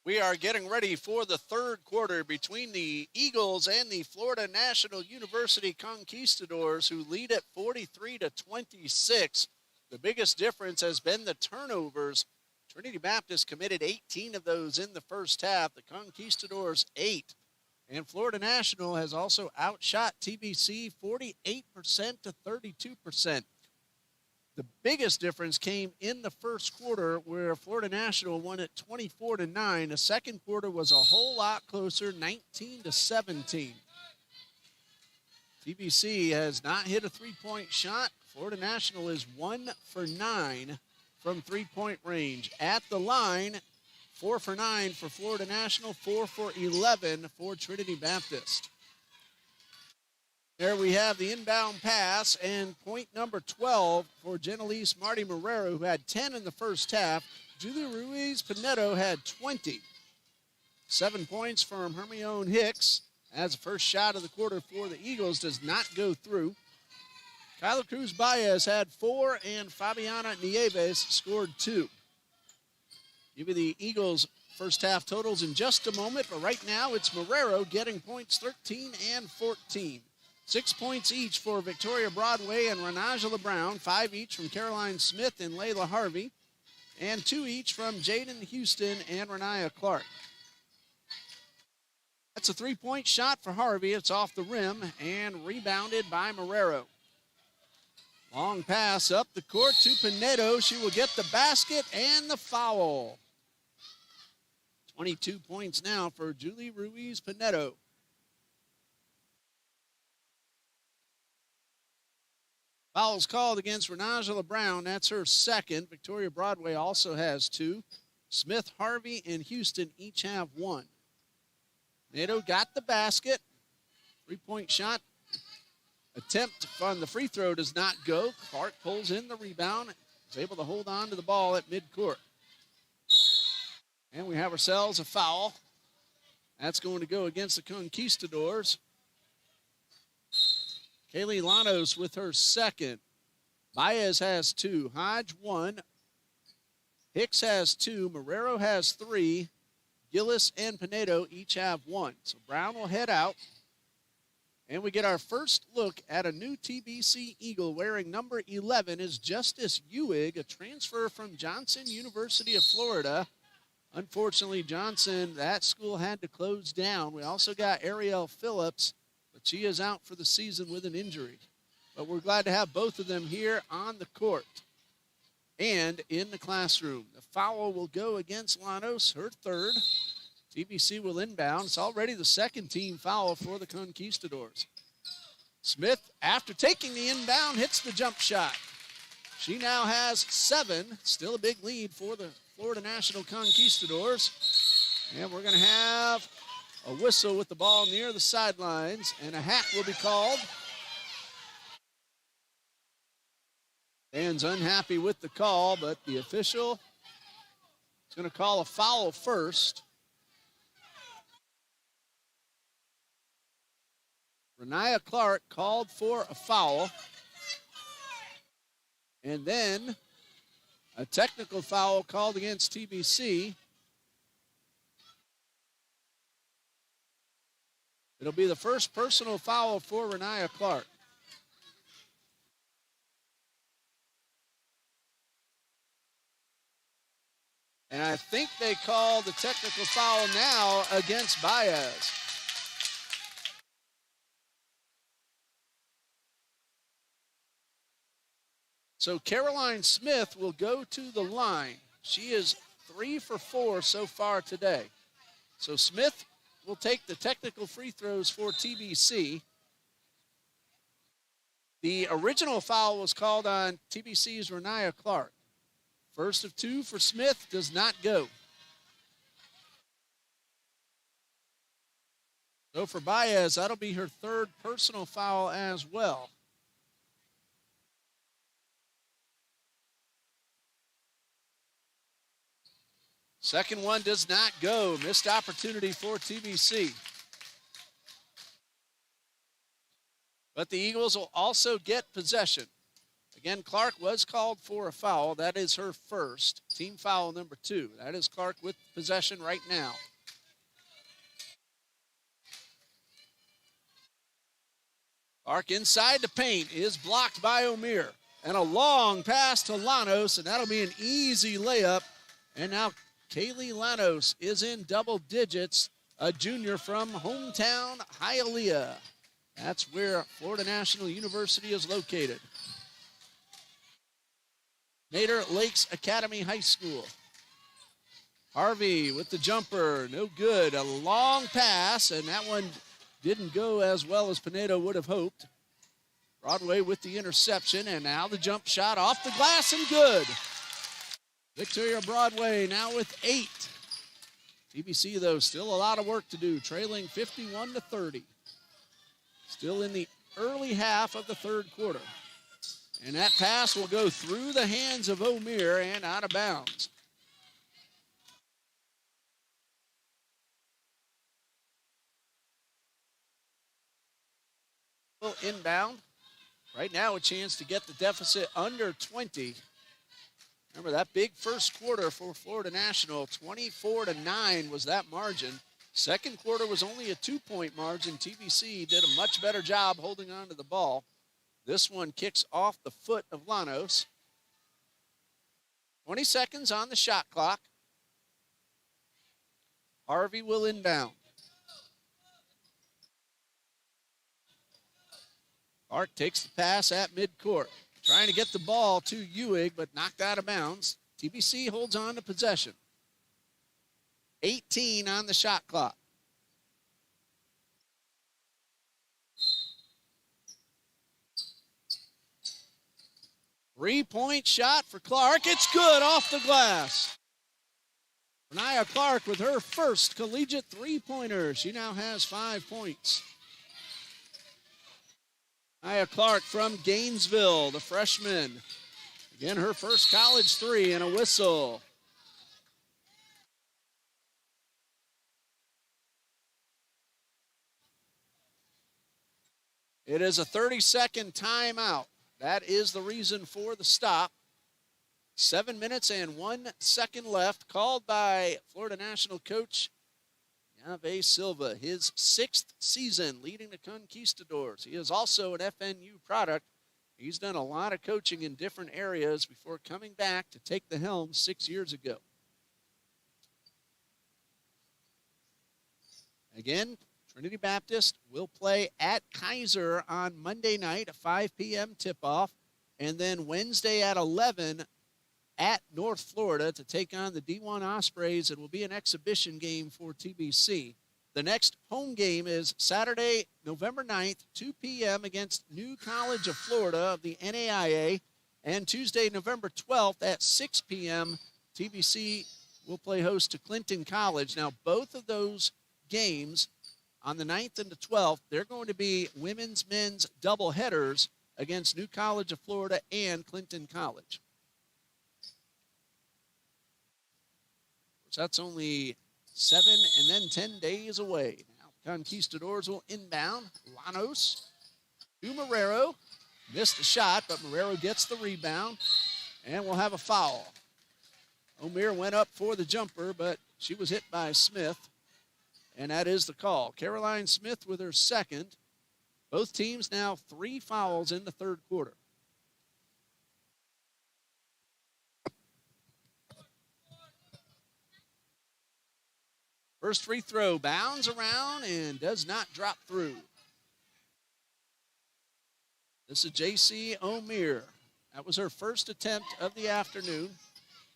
We are getting ready for the third quarter between the Eagles and the Florida National University Conquistadors, who lead at 43-26. The biggest difference has been the turnovers. Trinity Baptist committed 18 of those in the first half. The Conquistadors 8. And Florida National has also outshot TBC 48% to 32%. The biggest difference came in the first quarter, where Florida National won at 24-9. The second quarter was a whole lot closer, 19-17. TBC has not hit a three-point shot. Florida National is 1 for 9 from three-point range. At the line, 4 for 9 for Florida National, 4 for 11 for Trinity Baptist. There we have the inbound pass, and point number 12 for Genelise Marty Marrero, who had 10 in the first half. Julie Ruiz Pinedo had 20. 7 points from Hermione Hicks, as the first shot of the quarter for the Eagles does not go through. Kyla Cruz Baez had 4, and Fabiana Nieves scored 2. Give you the Eagles' first half totals in just a moment, but right now it's Marrero getting points 13 and 14. 6 points each for Victoria Broadway and Renajala Brown, 5 each from Caroline Smith and Layla Harvey, and 2 each from Jaden Houston and Renaya Clark. That's a three-point shot for Harvey. It's off the rim and rebounded by Marrero. Long pass up the court to Pinedo. She will get the basket and the foul. 22 points now for Julie Ruiz Pinedo. Fouls called against Renajala Brown. That's her second. Victoria Broadway also has 2. Smith, Harvey, and Houston each have 1. Pinedo got the basket. Three-point shot attempt on the free throw does not go. Clark pulls in the rebound. Is able to hold on to the ball at midcourt. And we have ourselves a foul. That's going to go against the Conquistadors. Kaylee Llanos with her second. Baez has 2. Hodge 1. Hicks has 2. Marrero has 3. Gillis and Pinedo each have 1. So Brown will head out. And we get our first look at a new TBC Eagle wearing number 11 is Justice Ewig, a transfer from Johnson University of Florida. Unfortunately, Johnson, that school had to close down. We also got Ariel Phillips, but she is out for the season with an injury. But we're glad to have both of them here on the court and in the classroom. The foul will go against Llanos, her third. TBC will inbound. It's already the second team foul for the Conquistadors. Smith, after taking the inbound, hits the jump shot. She now has 7. Still a big lead for the Florida National Conquistadors. And we're going to have a whistle with the ball near the sidelines, and a hack will be called. Fans unhappy with the call, but the official is going to call a foul first. Renaya Clark called for a foul. And then a technical foul called against TBC. It'll be the first personal foul for Renaya Clark. And I think they called the technical foul now against Baez. So Caroline Smith will go to the line. She is 3 for 4 so far today. So Smith will take the technical free throws for TBC. The original foul was called on TBC's Renaya Clark. First of 2 for Smith does not go. So for Baez, that'll be her third personal foul as well. Second one does not go. Missed opportunity for TBC. But the Eagles will also get possession. Again, Clark was called for a foul. That is her first. Team foul number 2. That is Clark with possession right now. Clark inside the paint is blocked by O'Meara. And a long pass to Llanos, and that'll be an easy layup. And now Kaylee Llanos is in double digits, a junior from hometown Hialeah. That's where Florida National University is located. Nader Lakes Academy High School. Harvey with the jumper, no good. A long pass, and that one didn't go as well as Pinedo would have hoped. Broadway with the interception, and now the jump shot off the glass and good. Victoria Broadway now with 8. TBC, though, still a lot of work to do, trailing 51-30. Still in the early half of the third quarter. And that pass will go through the hands of O'Meara and out of bounds. Inbound. Right now, a chance to get the deficit under 20. Remember, that big first quarter for Florida National, 24-9 was that margin. Second quarter was only a 2-point margin. TBC did a much better job holding on to the ball. This one kicks off the foot of Llanos. 20 seconds on the shot clock. Harvey will inbound. Clark takes the pass at midcourt. Trying to get the ball to Ewing, but knocked out of bounds. TBC holds on to possession. 18 on the shot clock. Three-point shot for Clark. It's good off the glass. Renaya Clark with her first collegiate three-pointer. She now has 5 points. Renaya Clark from Gainesville, the freshman. Again, her first college three and a whistle. It is a 30-second timeout. That is the reason for the stop. 7 minutes and 1 second left, called by Florida National coach Yave Silva, his 6th season leading the Conquistadors. He is also an FNU product. He's done a lot of coaching in different areas before coming back to take the helm 6 years ago. Again, Trinity Baptist will play at Kaiser on Monday night, a 5 p.m. tip-off, and then Wednesday at 11 at North Florida to take on the D1 Ospreys. It will be an exhibition game for TBC. The next home game is Saturday, November 9th, 2 p.m. against New College of Florida of the NAIA, and Tuesday, November 12th at 6 p.m., TBC will play host to Clinton College. Now, both of those games on the 9th and the 12th, they're going to be women's, men's doubleheaders against New College of Florida and Clinton College. So that's only 7 and then 10 days away. Now, Conquistadors will inbound. Llanos to Marrero. Missed the shot, but Marrero gets the rebound, and we'll have a foul. O'Meara went up for the jumper, but she was hit by Smith. And that is the call. Caroline Smith with her second. Both teams now 3 fouls in the third quarter. First free throw bounds around and does not drop through. This is J.C. O'Meara. That was her first attempt of the afternoon.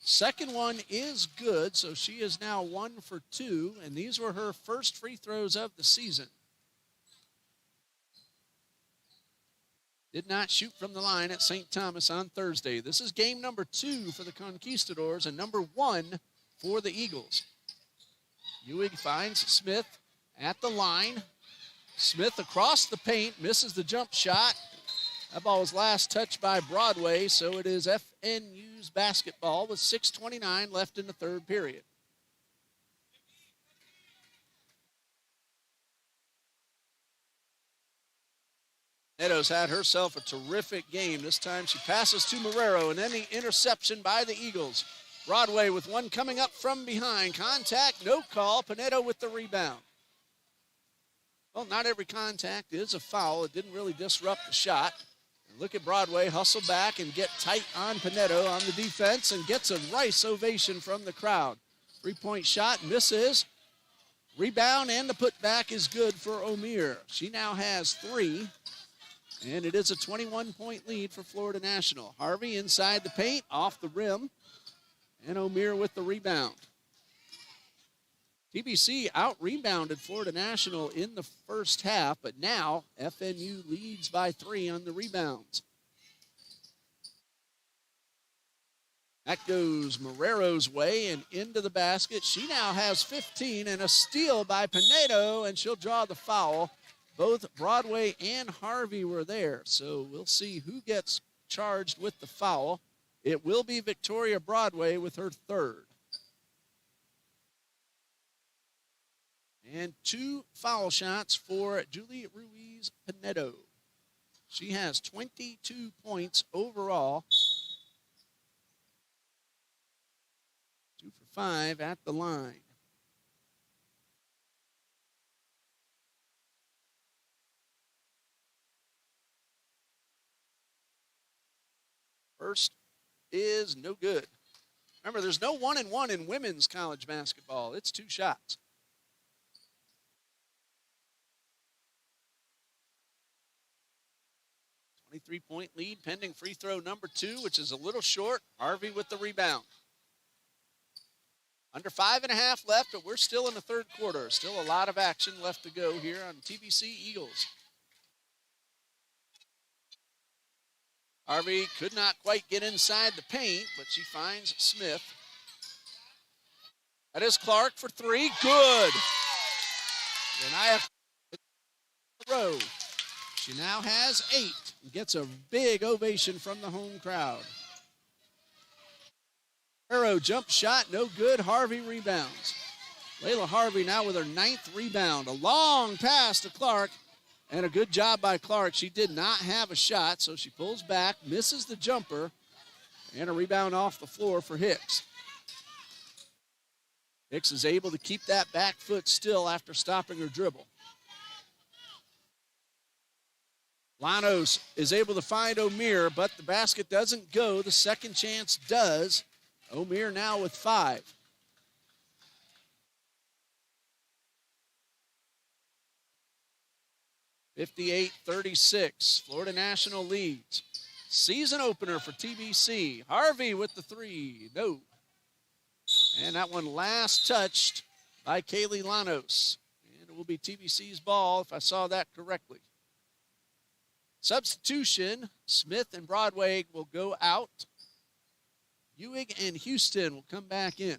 Second one is good, so she is now 1 for 2, and these were her first free throws of the season. Did not shoot from the line at St. Thomas on Thursday. This is game number 2 for the Conquistadors and number 1 for the Eagles. Ewing finds Smith at the line. Smith across the paint, misses the jump shot. That ball was last touched by Broadway, so it is FNU's basketball with 6:29 left in the third period. Nedo's had herself a terrific game. This time she passes to Marrero, and then the interception by the Eagles. Broadway with one coming up from behind. Contact, no call. Pinedo with the rebound. Well, not every contact is a foul. It didn't really disrupt the shot. And look at Broadway hustle back and get tight on Pinedo on the defense and gets a Rice ovation from the crowd. Three-point shot misses. Rebound and the putback is good for O'Meara. She now has 3. And it is a 21-point lead for Florida National. Harvey inside the paint, off the rim. And O'Meara with the rebound. TBC out-rebounded Florida National in the first half, but now FNU leads by 3 on the rebounds. That goes Marrero's way and into the basket. She now has 15 and a steal by Pinedo, and she'll draw the foul. Both Broadway and Harvey were there, so we'll see who gets charged with the foul. It will be Victoria Broadway with her 3rd. And 2 foul shots for Julie Ruiz Pinedo. She has 22 points overall. 2 for 5 at the line. First is no good. Remember, there's no 1-and-1 in women's college basketball. It's 2 shots. .3 lead pending free throw number 2, which is a little short. Harvey with the rebound. Under 5.5 left, but we're still in the 3rd quarter. Still a lot of action left to go here on TBC Eagles. Harvey could not quite get inside the paint, but she finds Smith. That is Clark for 3. Good. And row. She now has 8 and gets a big ovation from the home crowd. Arrow jump shot, no good. Harvey rebounds. Layla Harvey now with her 9th rebound. A long pass to Clark, and a good job by Clark. She did not have a shot, so she pulls back, misses the jumper, and a rebound off the floor for Hicks. Hicks is able to keep that back foot still after stopping her dribble. Llanos is able to find O'Meara, but the basket doesn't go. The second chance does. O'Meara now with 5. (58-36). Florida National leads. Season opener for TBC. Harvey with the 3. No. And that one last touched by Kaylee Llanos. And it will be TBC's ball if I saw that correctly. Substitution, Smith and Broadway will go out. Ewing and Houston will come back in.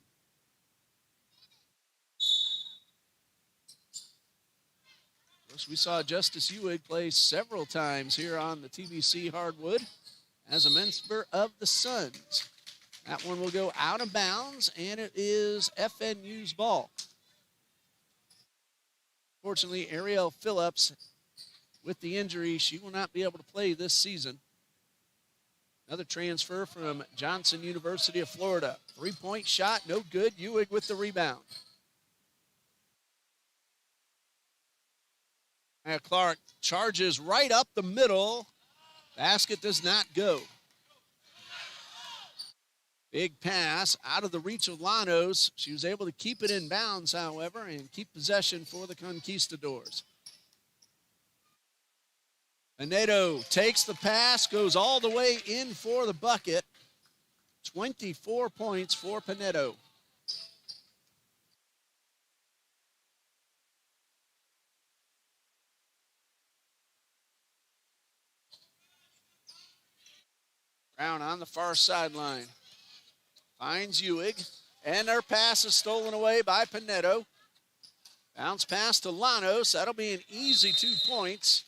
Of course, we saw Justice Ewing play several times here on the TBC hardwood as a member of the Suns. That one will go out of bounds, and it is FNU's ball. Fortunately, Ariel Phillips, with the injury, she will not be able to play this season. Another transfer from Johnson University of Florida. 3-point shot, no good. Ewing with the rebound. And Clark charges right up the middle. Basket does not go. Big pass out of the reach of Llanos. She was able to keep it in bounds, however, and keep possession for the Conquistadors. Pinedo takes the pass, goes all the way in for the bucket. 24 points for Pinedo. Brown on the far sideline. Finds Ewing, and their pass is stolen away by Pinedo. Bounce pass to Llanos. That'll be an easy 2 points.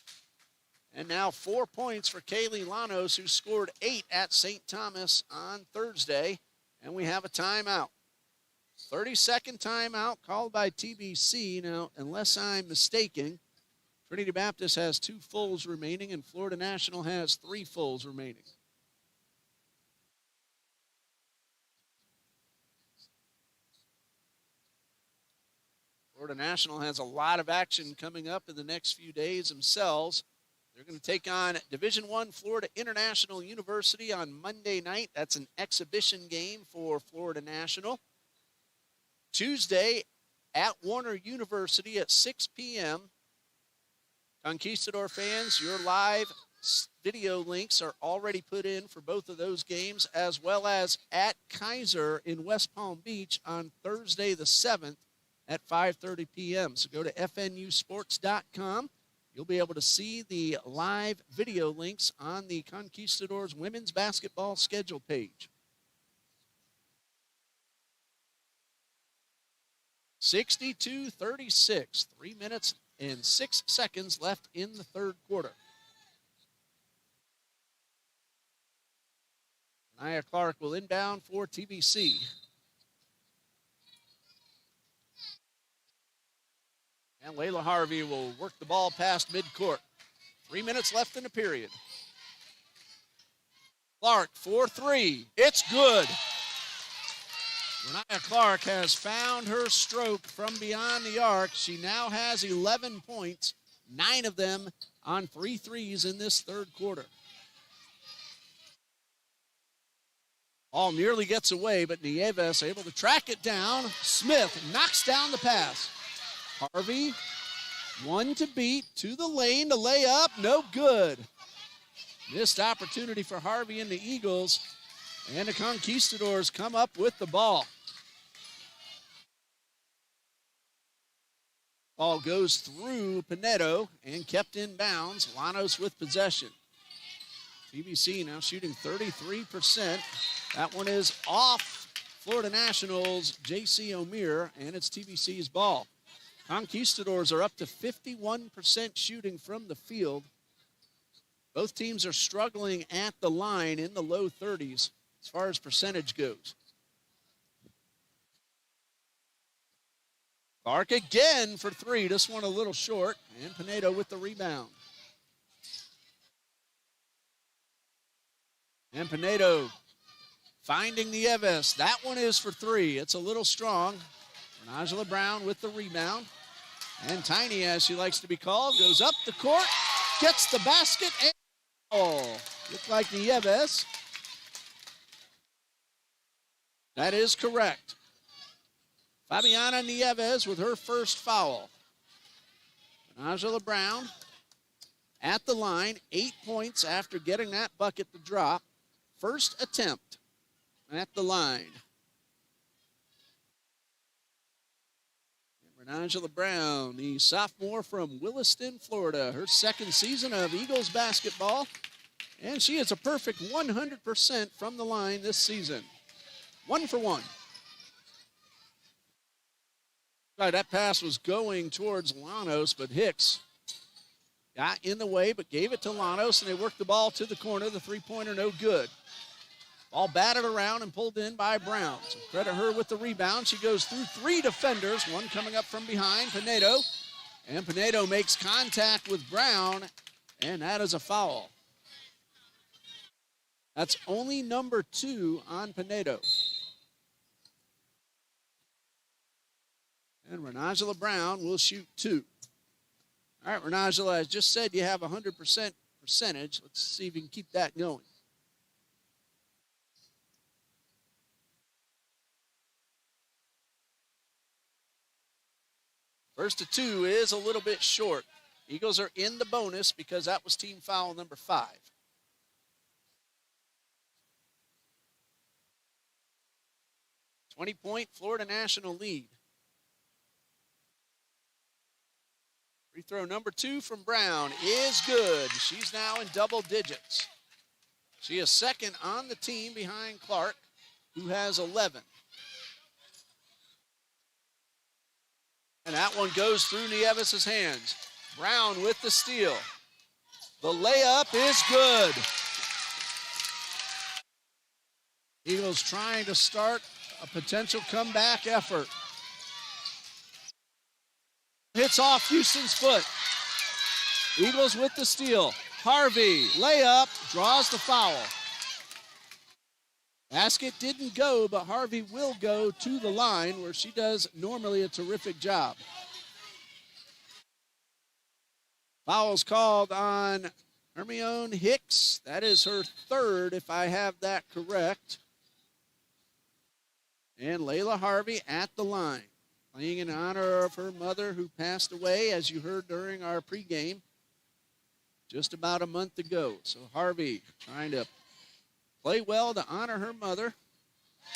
And now 4 points for Kaylee Llanos, who scored 8 at St. Thomas on Thursday. And we have a timeout. 30-second timeout called by TBC. Now, unless I'm mistaken, Trinity Baptist has 2 fulls remaining, and Florida National has 3 fulls remaining. Florida National has a lot of action coming up in the next few days themselves. They're going to take on Division I Florida International University on Monday night. That's an exhibition game for Florida National. Tuesday at Warner University at 6 p.m. Conquistador fans, your live video links are already put in for both of those games, as well as at Kaiser in West Palm Beach on Thursday the 7th at 5:30 p.m. So go to fnusports.com. You'll be able to see the live video links on the Conquistadors women's basketball schedule page. 62-36, 3 minutes and 6 seconds left in the third quarter. Nia Clark will inbound for TBC. And Layla Harvey will work the ball past midcourt. 3 minutes left in the period. Clark for 3. It's good. Nia Clark has found her stroke from beyond the arc. She now has 11 points, 9 of them on 3 threes in this third quarter. Ball nearly gets away, but Nieves able to track it down. Smith knocks down the pass. Harvey, one to beat, to the lane, to lay up, no good. Missed opportunity for Harvey and the Eagles, and the Conquistadors come up with the ball. Ball goes through Pinedo and kept in bounds. Llanos with possession. TBC now shooting 33%. That one is off Florida National's J.C. O'Meara, and it's TBC's ball. Conquistadors are up to 51% shooting from the field. Both teams are struggling at the line in the low 30s as far as percentage goes. Clark again for 3. This one a little short, and Pinedo with the rebound. And Pinedo finding Nieves. That one is for 3. It's a little strong. Angela Brown with the rebound. And Tiny, as she likes to be called, goes up the court, gets the basket, and looks like Nieves. That is correct. Fabiana Nieves with her first foul. Angela Brown at the line, 8 points after getting that bucket to drop. First attempt at the line. Angela Brown, the sophomore from Williston, Florida. Her second season of Eagles basketball. And she is a perfect 100% from the line this season. 1 for 1. That pass was going towards Llanos, but Hicks got in the way, but gave it to Llanos, and they worked the ball to the corner. The three-pointer no good. Ball batted around and pulled in by Brown. So credit her with the rebound. She goes through 3 defenders, one coming up from behind, Pinedo. And Pinedo makes contact with Brown, and that is a foul. That's only number 2 on Pinedo. And Renangela Brown will shoot 2. All right, Renangela, I just said you have 100% percentage. Let's see if you can keep that going. First to 2 is a little bit short. Eagles are in the bonus because that was team foul number 5. .20 Florida National lead. Free throw number 2 from Brown is good. She's now in double digits. She is second on the team behind Clark, who has 11. And that one goes through Nieves' hands. Brown with the steal. The layup is good. Eagles trying to start a potential comeback effort. Hits off Houston's foot. Eagles with the steal. Harvey, layup, draws the foul. Basket didn't go, but Harvey will go to the line where she does normally a terrific job. Foul's called on Hermione Hicks. That is her third, if I have that correct. And Layla Harvey at the line, playing in honor of her mother who passed away, as you heard during our pregame, just about a month ago. So Harvey trying to play well to honor her mother,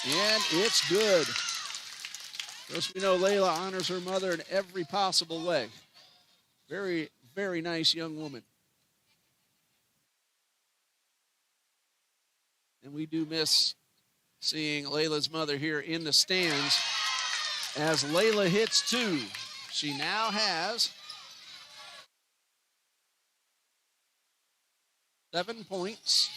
and it's good. Of course, we know Layla honors her mother in every possible way. Very, very nice young woman. And we do miss seeing Layla's mother here in the stands as Layla hits two. She now has 7 points.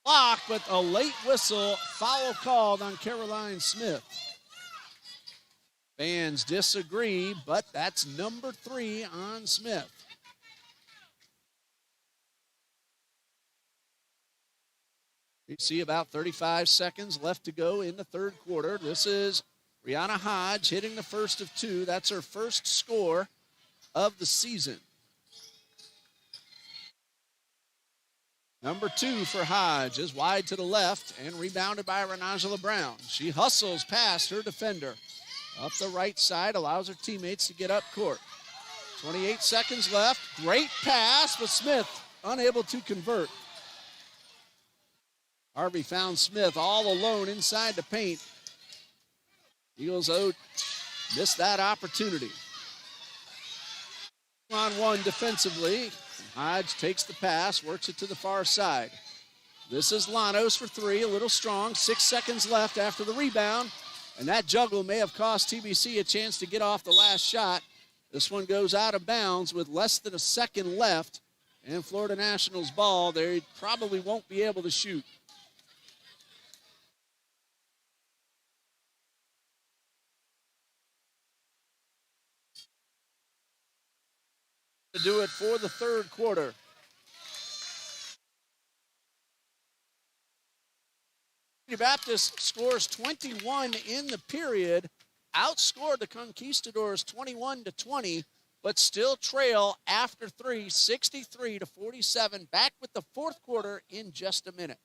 Block, but a late whistle, foul called on Caroline Smith. Fans disagree, but that's number 3 on Smith. You see about 35 seconds left to go in the third quarter. This is Brianna Hodge hitting the first of 2. That's her first score of the season. Number 2 for Hodge is wide to the left and rebounded by Renajala Brown. She hustles past her defender. Up the right side, allows her teammates to get up court. 28 seconds left. Great pass, but Smith unable to convert. Harvey found Smith all alone inside the paint. Eagles missed that opportunity. 1-on-1 defensively. Hodge takes the pass, works it to the far side. This is Llanos for 3, a little strong. 6 seconds left after the rebound. And that juggle may have cost TBC a chance to get off the last shot. This one goes out of bounds with less than a second left. And Florida National's ball, they probably won't be able to shoot. To do it for the third quarter. Baptist scores 21 in the period, outscored the Conquistadors 21-20, but still trail after 3, 63-47. Back with the fourth quarter in just a minute.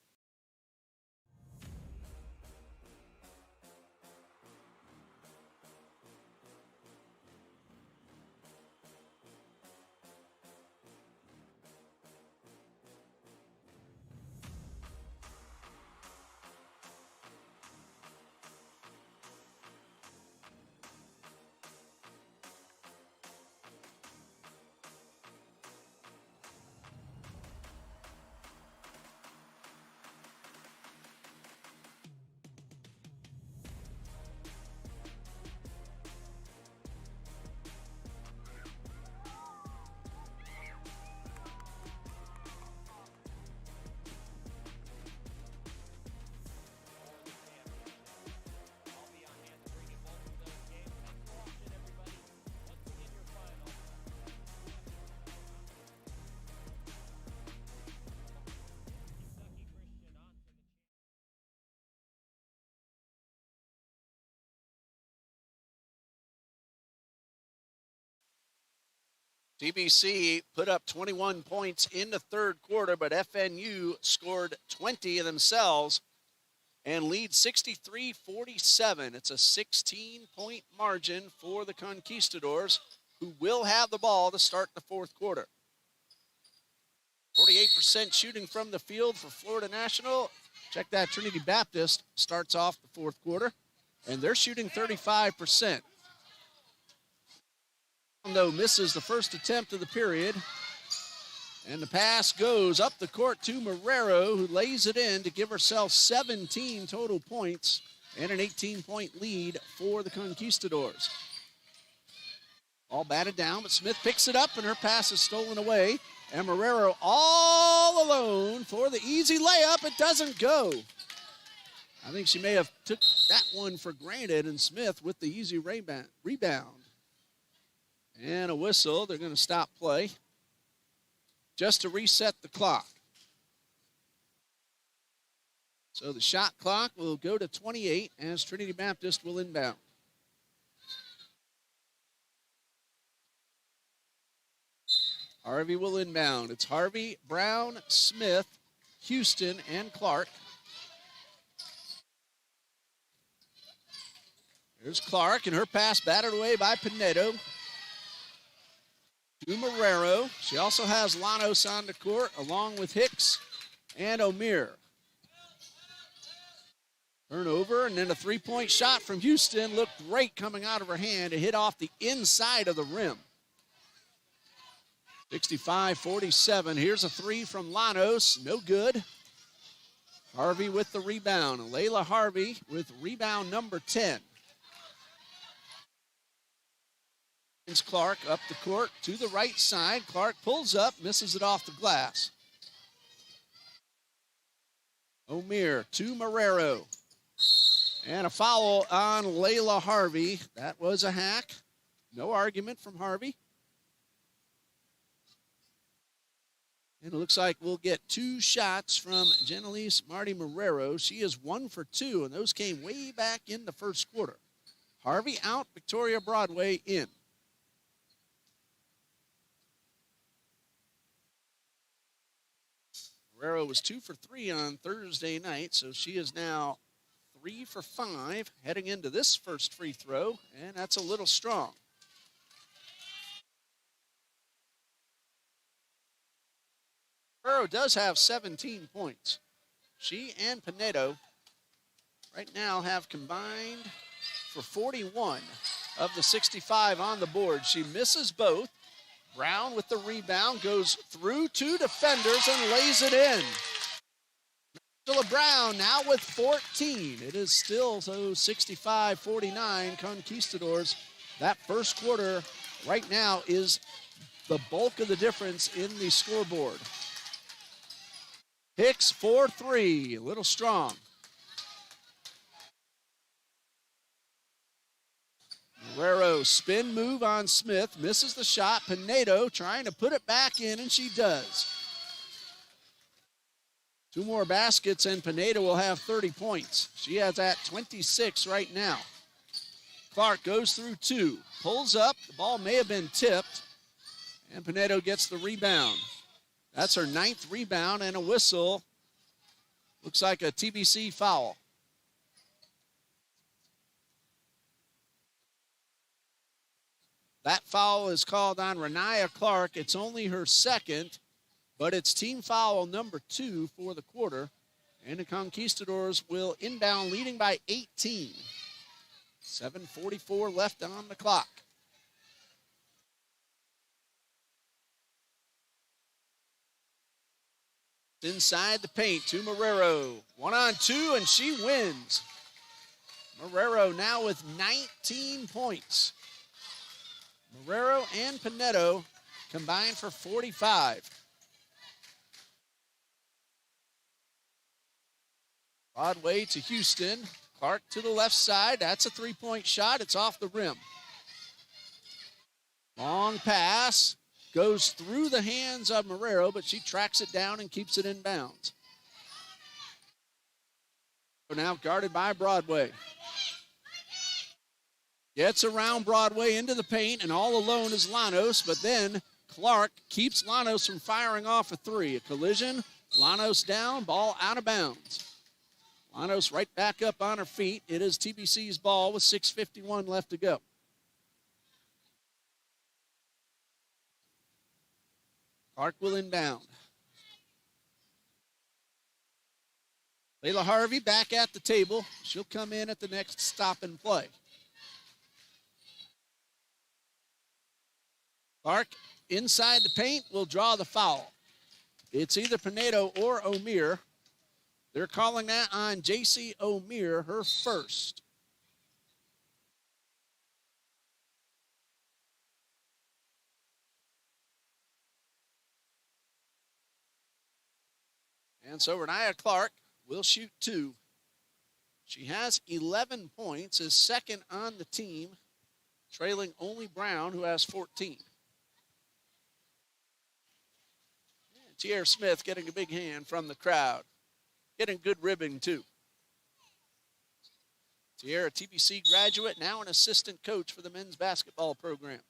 TBC put up 21 points in the third quarter, but FNU scored 20 of themselves and lead 63-47. It's a 16-point margin for the Conquistadors, who will have the ball to start the fourth quarter. 48% shooting from the field for Florida National. Check that, Trinity Baptist starts off the fourth quarter, and they're shooting 35%. Though misses the first attempt of the period. And the pass goes up the court to Marrero, who lays it in to give herself 17 total points and an 18-point lead for the Conquistadors. All batted down, but Smith picks it up, and her pass is stolen away. And Marrero all alone for the easy layup. It doesn't go. I think she may have took that one for granted, and Smith with the easy rebound. And a whistle. They're going to stop play just to reset the clock. So the shot clock will go to 28 as Trinity Baptist will inbound. Harvey will inbound. It's Harvey, Brown, Smith, Houston, and Clark. Here's Clark, and her pass battered away by Pinedo. To Marrero. She also has Llanos on the court, along with Hicks and O'Meara. Turnover, and then a three-point shot from Houston. Looked great coming out of her hand. It hit off the inside of the rim. 65-47. Here's a three from Llanos. No good. Harvey with the rebound. Layla Harvey with rebound number 10. Clark up the court to the right side. Clark pulls up, misses it off the glass. O'Meara to Marrero. And a foul on Layla Harvey. That was a hack. No argument from Harvey. And it looks like we'll get two shots from Genelise Marty Marrero. She is 1 for 2, and those came way back in the first quarter. Harvey out, Victoria Broadway in. Marrero was 2 for 3 on Thursday night, so she is now 3 for 5 heading into this first free throw, and that's a little strong. Marrero does have 17 points. She and Pinedo right now have combined for 41 of the 65 on the board. She misses both. Brown with the rebound, goes through two defenders and lays it in. Angela Brown now with 14. It is still so 65-49 Conquistadors. That first quarter right now is the bulk of the difference in the scoreboard. Hicks 4-3, a little strong. Marrero spin move on Smith, misses the shot. Pinedo trying to put it back in, and she does. Two more baskets, and Pinedo will have 30 points. She has at 26 right now. Clark goes through two, pulls up. The ball may have been tipped, and Pinedo gets the rebound. That's her 9th rebound, and a whistle. Looks like a TBC foul. That foul is called on Renaya Clark. It's only her second, but it's team foul number 2 for the quarter. And the Conquistadors will inbound, leading by 18. 7:44 left on the clock. Inside the paint to Marrero. 1-on-2, and she wins. Marrero now with 19 points. Marrero and Pinedo combined for 45. Broadway to Houston. Clark to the left side. That's a three-point shot. It's off the rim. Long pass. Goes through the hands of Marrero, but she tracks it down and keeps it in bounds. Now guarded by Broadway. Gets around Broadway into the paint, and all alone is Llanos, but then Clark keeps Llanos from firing off a three. A collision, Llanos down, ball out of bounds. Llanos right back up on her feet. It is TBC's ball with 6:51 left to go. Clark will inbound. Layla Harvey back at the table. She'll come in at the next stop and play. Clark inside the paint will draw the foul. It's either Pinedo or O'Meara. They're calling that on J.C. O'Meara, her first. And so Renaya Clark will shoot two. She has 11 points, is second on the team trailing only Brown, who has 14. Tierra Smith getting a big hand from the crowd. Getting good ribbing, too. Tierra, TBC graduate, now an assistant coach for the men's basketball program.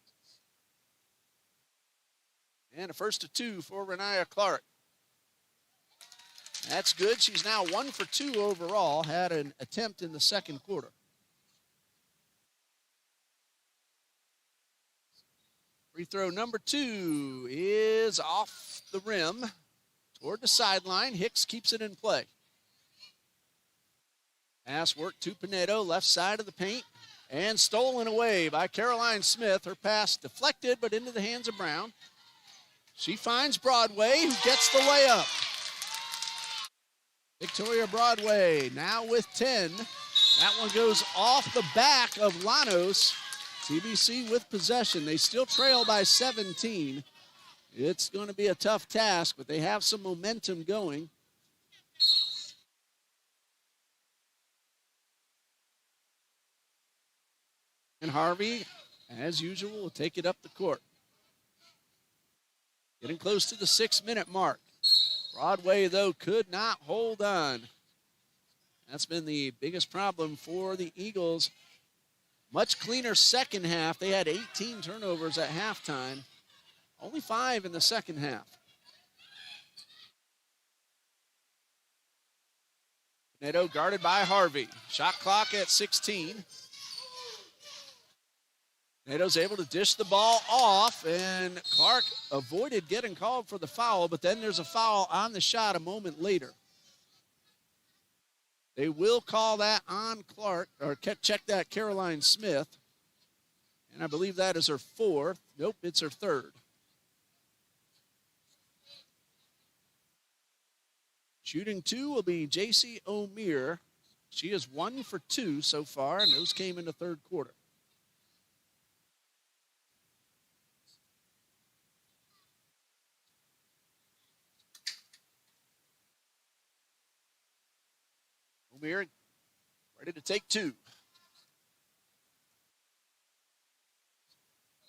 And a first of 2 for Renaya Clark. That's good. She's now 1 for 2 overall. Had an attempt in the second quarter. Free throw number 2 is off the rim toward the sideline. Hicks keeps it in play. Pass work to Pinedo, left side of the paint, and stolen away by Caroline Smith. Her pass deflected, but into the hands of Brown. She finds Broadway, who gets the layup. Victoria Broadway now with 10. That one goes off the back of Llanos. TBC with possession. They still trail by 17. It's going to be a tough task, but they have some momentum going. And Harvey, as usual, will take it up the court. Getting close to the 6-minute mark. Broadway, though, could not hold on. That's been the biggest problem for the Eagles. Much cleaner second half. They had 18 turnovers at halftime. Only 5 in the second half. Neto guarded by Harvey. Shot clock at 16. Neto's able to dish the ball off, and Clark avoided getting called for the foul, but then there's a foul on the shot a moment later. They will call that on Clark, or check that Caroline Smith. And I believe that is her 4th. Nope, it's her 3rd. Shooting 2 will be J.C. O'Meara. She is 1 for 2 so far, and those came in the third quarter. O'Meara ready to take 2.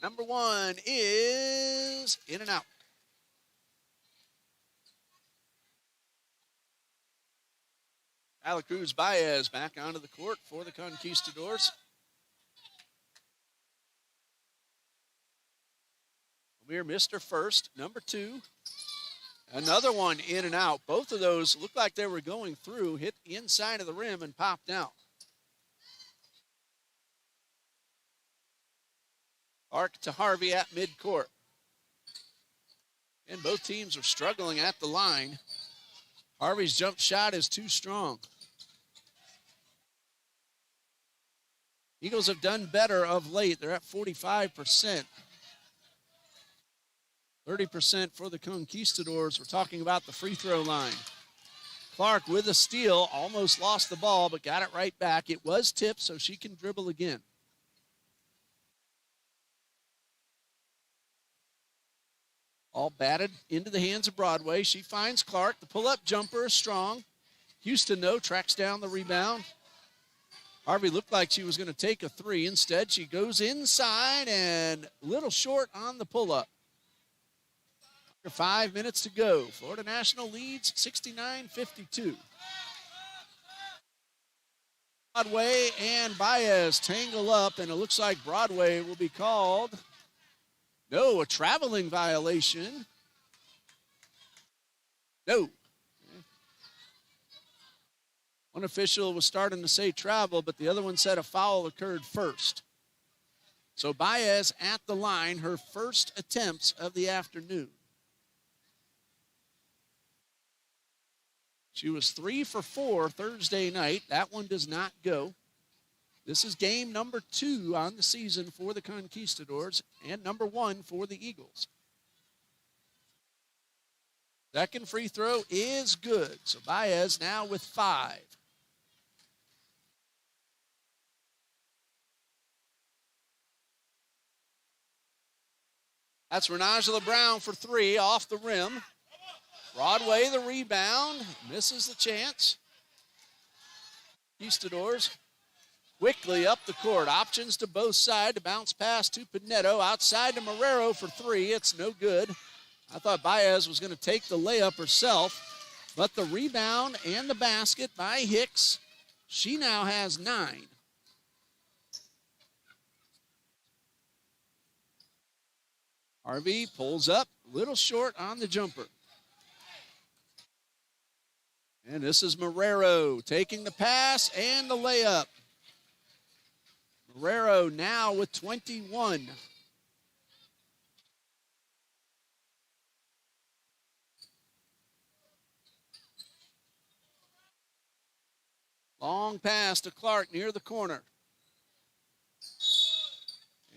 Number 1 is in and out. Tyler Cruz Baez back onto the court for the Conquistadors. O'Meara missed her first. Number 2. Another one in and out. Both of those looked like they were going through, hit the inside of the rim and popped out. Clark to Harvey at midcourt. And both teams are struggling at the line. Harvey's jump shot is too strong. Eagles have done better of late. They're at 45%. 30% for the Conquistadors. We're talking about the free throw line. Clark with a steal, almost lost the ball, but got it right back. It was tipped, so she can dribble again. All batted into the hands of Broadway. She finds Clark. The pull-up jumper is strong. Houston, though, tracks down the rebound. Harvey looked like she was going to take a 3. Instead, she goes inside and a little short on the pull-up. 5 minutes to go. Florida National leads 69-52. Broadway and Baez tangle up, and it looks like Broadway will be called. No, a traveling violation. No. One official was starting to say travel, but the other one said a foul occurred first. So Baez at the line, her first attempts of the afternoon. She was 3 for 4 Thursday night. That one does not go. This is game number 2 on the season for the Conquistadors and number 1 for the Eagles. Second free throw is good. So Baez now with 5. That's Renajala Brown for 3 off the rim. Broadway the rebound, misses the chance. Conquistadors quickly up the court. Options to both sides to bounce pass to Pinedo. Outside to Marrero for three. It's no good. I thought Baez was going to take the layup herself, but the rebound and the basket by Hicks. She now has 9. Harvey pulls up, a little short on the jumper. And this is Marrero taking the pass and the layup. Marrero now with 21. Long pass to Clark near the corner.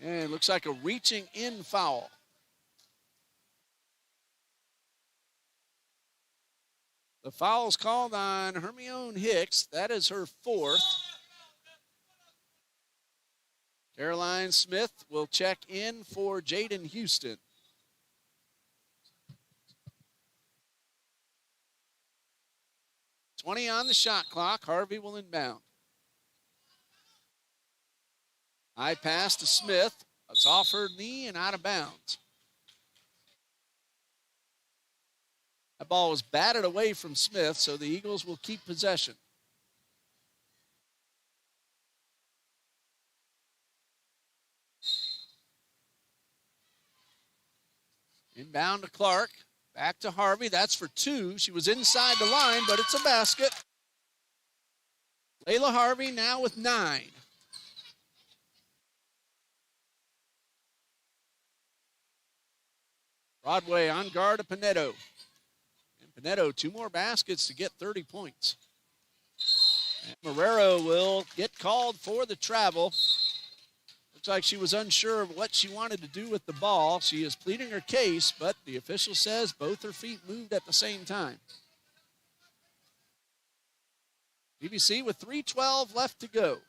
And looks like a reaching in foul. The foul's called on Hermione Hicks. That is her 4th. Caroline Smith will check in for Jaden Houston. .20 on the shot clock. Harvey will inbound. High pass to Smith. It's off her knee and out of bounds. That ball was batted away from Smith, so the Eagles will keep possession. Inbound to Clark. Back to Harvey. That's for 2. She was inside the line, but it's a basket. Layla Harvey now with 9. Broadway on guard to Pinedo. Pinedo, 2 more baskets to get 30 points. And Marrero will get called for the travel. Looks like she was unsure of what she wanted to do with the ball. She is pleading her case, but the official says both her feet moved at the same time. TBC with 3:12 left to go.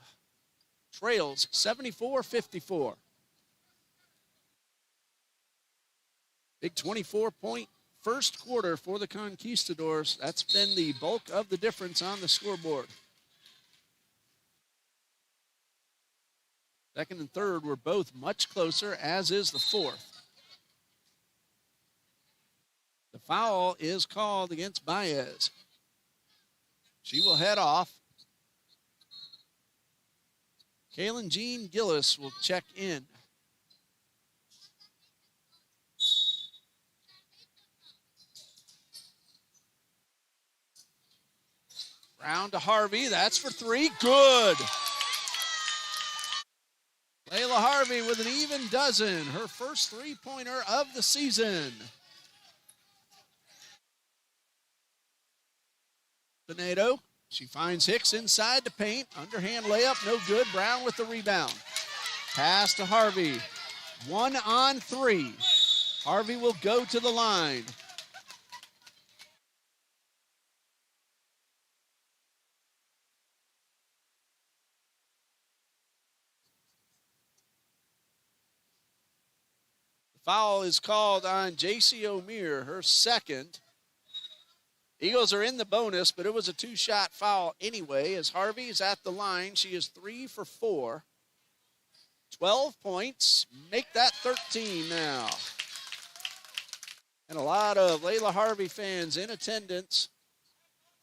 Trails 74-54. Big 24-point first quarter for the Conquistadors. That's been the bulk of the difference on the scoreboard. Second and third were both much closer, as is the 4th. The foul is called against Baez. She will head off. Kaylin Jean Gillis will check in. Round to Harvey. That's for 3. Good. Layla Harvey with an even dozen. Her first 3-pointer of the season. Pinedo. She finds Hicks inside the paint. Underhand layup. No good. Brown with the rebound. Pass to Harvey. 1 on 3. Harvey will go to the line. Foul is called on J.C. O'Meara, her 2nd. Eagles are in the bonus, but it was a 2-shot foul anyway. As Harvey is at the line, she is 3 for 4. 12 points, make that 13 now. And a lot of Layla Harvey fans in attendance,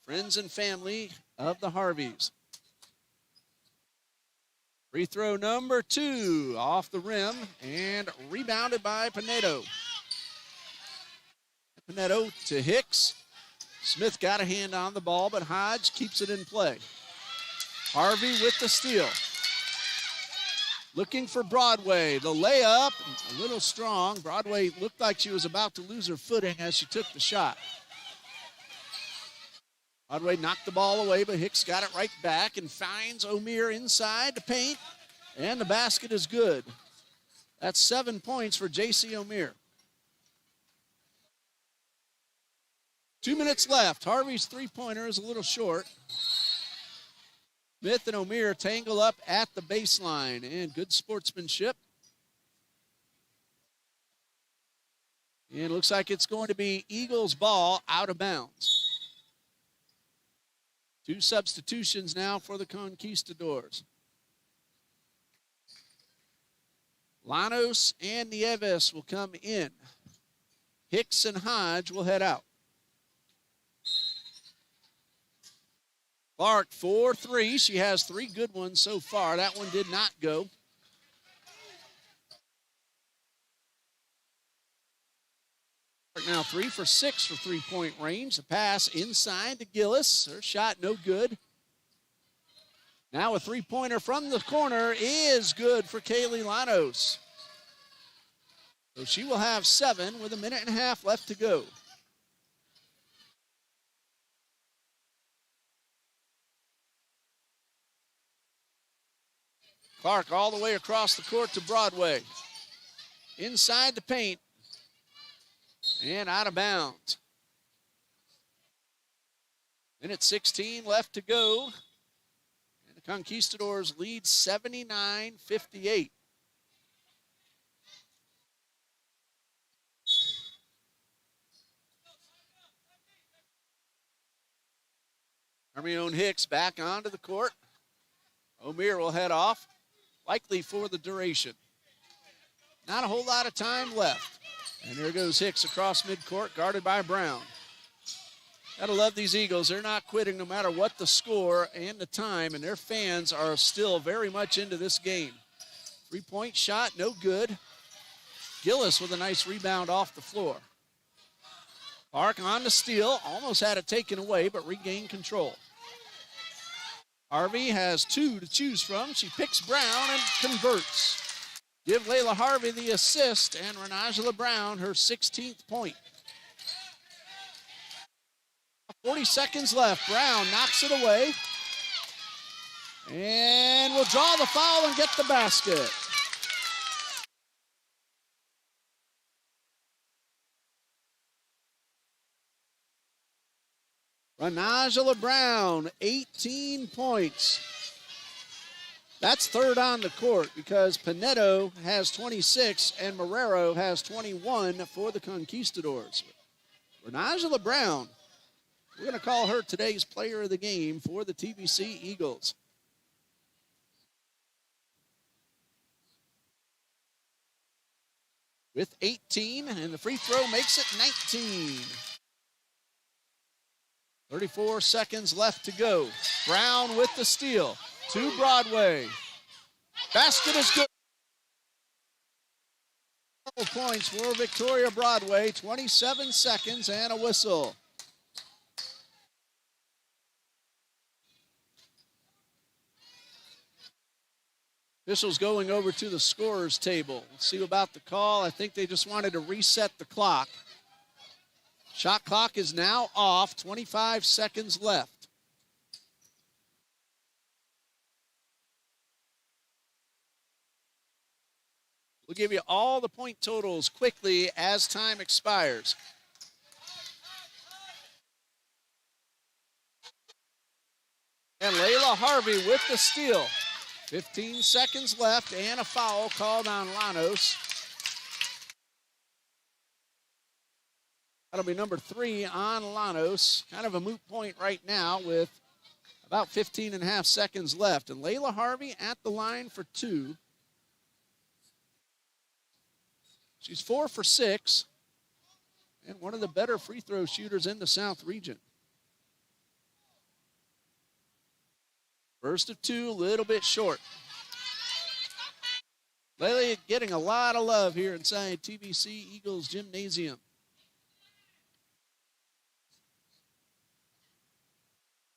friends and family of the Harveys. Free throw number 2 off the rim and rebounded by Pinedo. Pinedo to Hicks. Smith got a hand on the ball, but Hodge keeps it in play. Harvey with the steal. Looking for Broadway. The layup, a little strong. Broadway looked like she was about to lose her footing as she took the shot. Broadway knocked the ball away, but Hicks got it right back and finds O'Meara inside the paint, and the basket is good. That's 7 points for J.C. O'Meara. 2 minutes left. Harvey's 3-pointer is a little short. Smith and O'Meara tangle up at the baseline, and good sportsmanship. And it looks like it's going to be Eagles ball out of bounds. 2 substitutions now for the Conquistadors. Llanos and Nieves will come in. Hicks and Hodge will head out. Clark, 4-3. She has 3 good ones so far. That one did not go. Now 3 for 6 for three-point range. The pass inside to Gillis. Her shot no good. Now a three-pointer from the corner is good for Kaylee Llanos. So she will have 7 with a minute and a half left to go. Clark all the way across the court to Broadway. Inside the paint. And out of bounds. Minute 16 left to go. And the Conquistadors lead 79-58. Hermione Hicks back onto the court. O'Meara will head off, likely for the duration. Not a whole lot of time left. And there goes Hicks across midcourt, guarded by Brown. Gotta love these Eagles. They're not quitting no matter what the score and the time, and their fans are still very much into this game. Three-point shot, no good. Gillis with a nice rebound off the floor. Clark on the steal, almost had it taken away, but regained control. Harvey has 2 to choose from. She picks Brown and converts. Give Layla Harvey the assist and Renajala Brown her 16th point. 40 seconds left. Brown knocks it away. And will draw the foul and get the basket. Renajala Brown, 18 points. That's third on the court because Pinedo has 26 and Marrero has 21 for the Conquistadors. Renajala Brown, we're going to call her today's player of the game for the TBC Eagles. With 18, and the free throw makes it 19. 34 seconds left to go. Brown with the steal. To Broadway. Basket is good. Couple points for Victoria Broadway. 27 seconds and a whistle. Officials going over to the scorer's table. Let's see about the call. I think they just wanted to reset the clock. Shot clock is now off. 25 seconds left. We'll give you all the point totals quickly as time expires. And Layla Harvey with the steal. 15 seconds left and a foul called on Llanos. That'll be number 3 on Llanos. Kind of a moot point right now with about 15 and a half seconds left. And Layla Harvey at the line for 2. She's 4 for 6 and one of the better free throw shooters in the South region. First of 2, a little bit short. Layla getting a lot of love here inside TBC Eagles Gymnasium.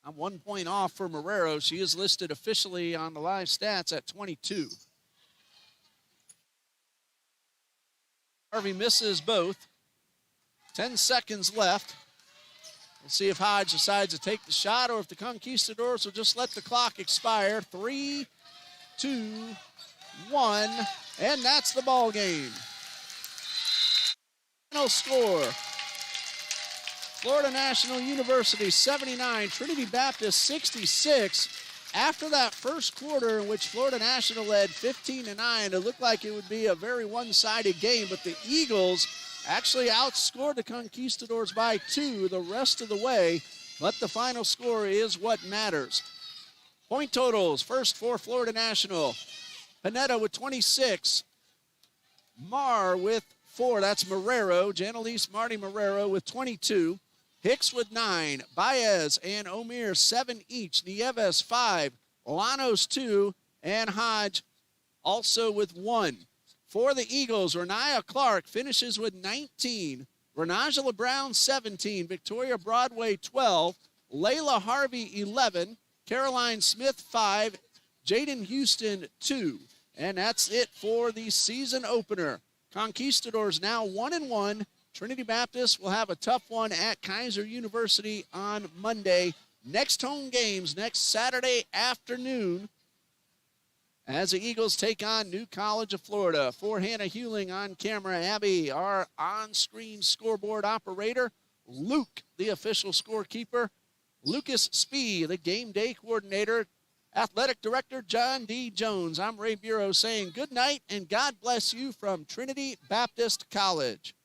I'm 1 point off for Marrero. She is listed officially on the live stats at 22. Harvey misses both. 10 seconds left. We'll see if Hodge decides to take the shot or if the Conquistadors will just let the clock expire. 3, 2, 1, and that's the ball game. Final score. Florida National University 79, Trinity Baptist 66. After that first quarter in which Florida National led 15-9, it looked like it would be a very one-sided game, but the Eagles actually outscored the Conquistadors by 2 the rest of the way, but the final score is what matters. Point totals, first for Florida National. Panetta with 26. Marr with 4. That's Marrero. Janelise Marty Marrero with 22. Hicks with 9. Baez and Omier 7 each. Nieves 5. Lanos 2. And Hodge also with 1. For the Eagles, Renaya Clark finishes with 19. Renajala Brown 17. Victoria Broadway 12. Layla Harvey 11. Caroline Smith 5. Jaden Houston 2. And that's it for the season opener. Conquistadors now 1-1. Trinity Baptist will have a tough one at Kaiser University on Monday. Next home games next Saturday afternoon as the Eagles take on New College of Florida. For Hannah Hewling on camera, Abby, our on-screen scoreboard operator, Luke, the official scorekeeper, Lucas Spee, the game day coordinator, Athletic Director John D. Jones. I'm Ray Bureau saying good night and God bless you from Trinity Baptist College.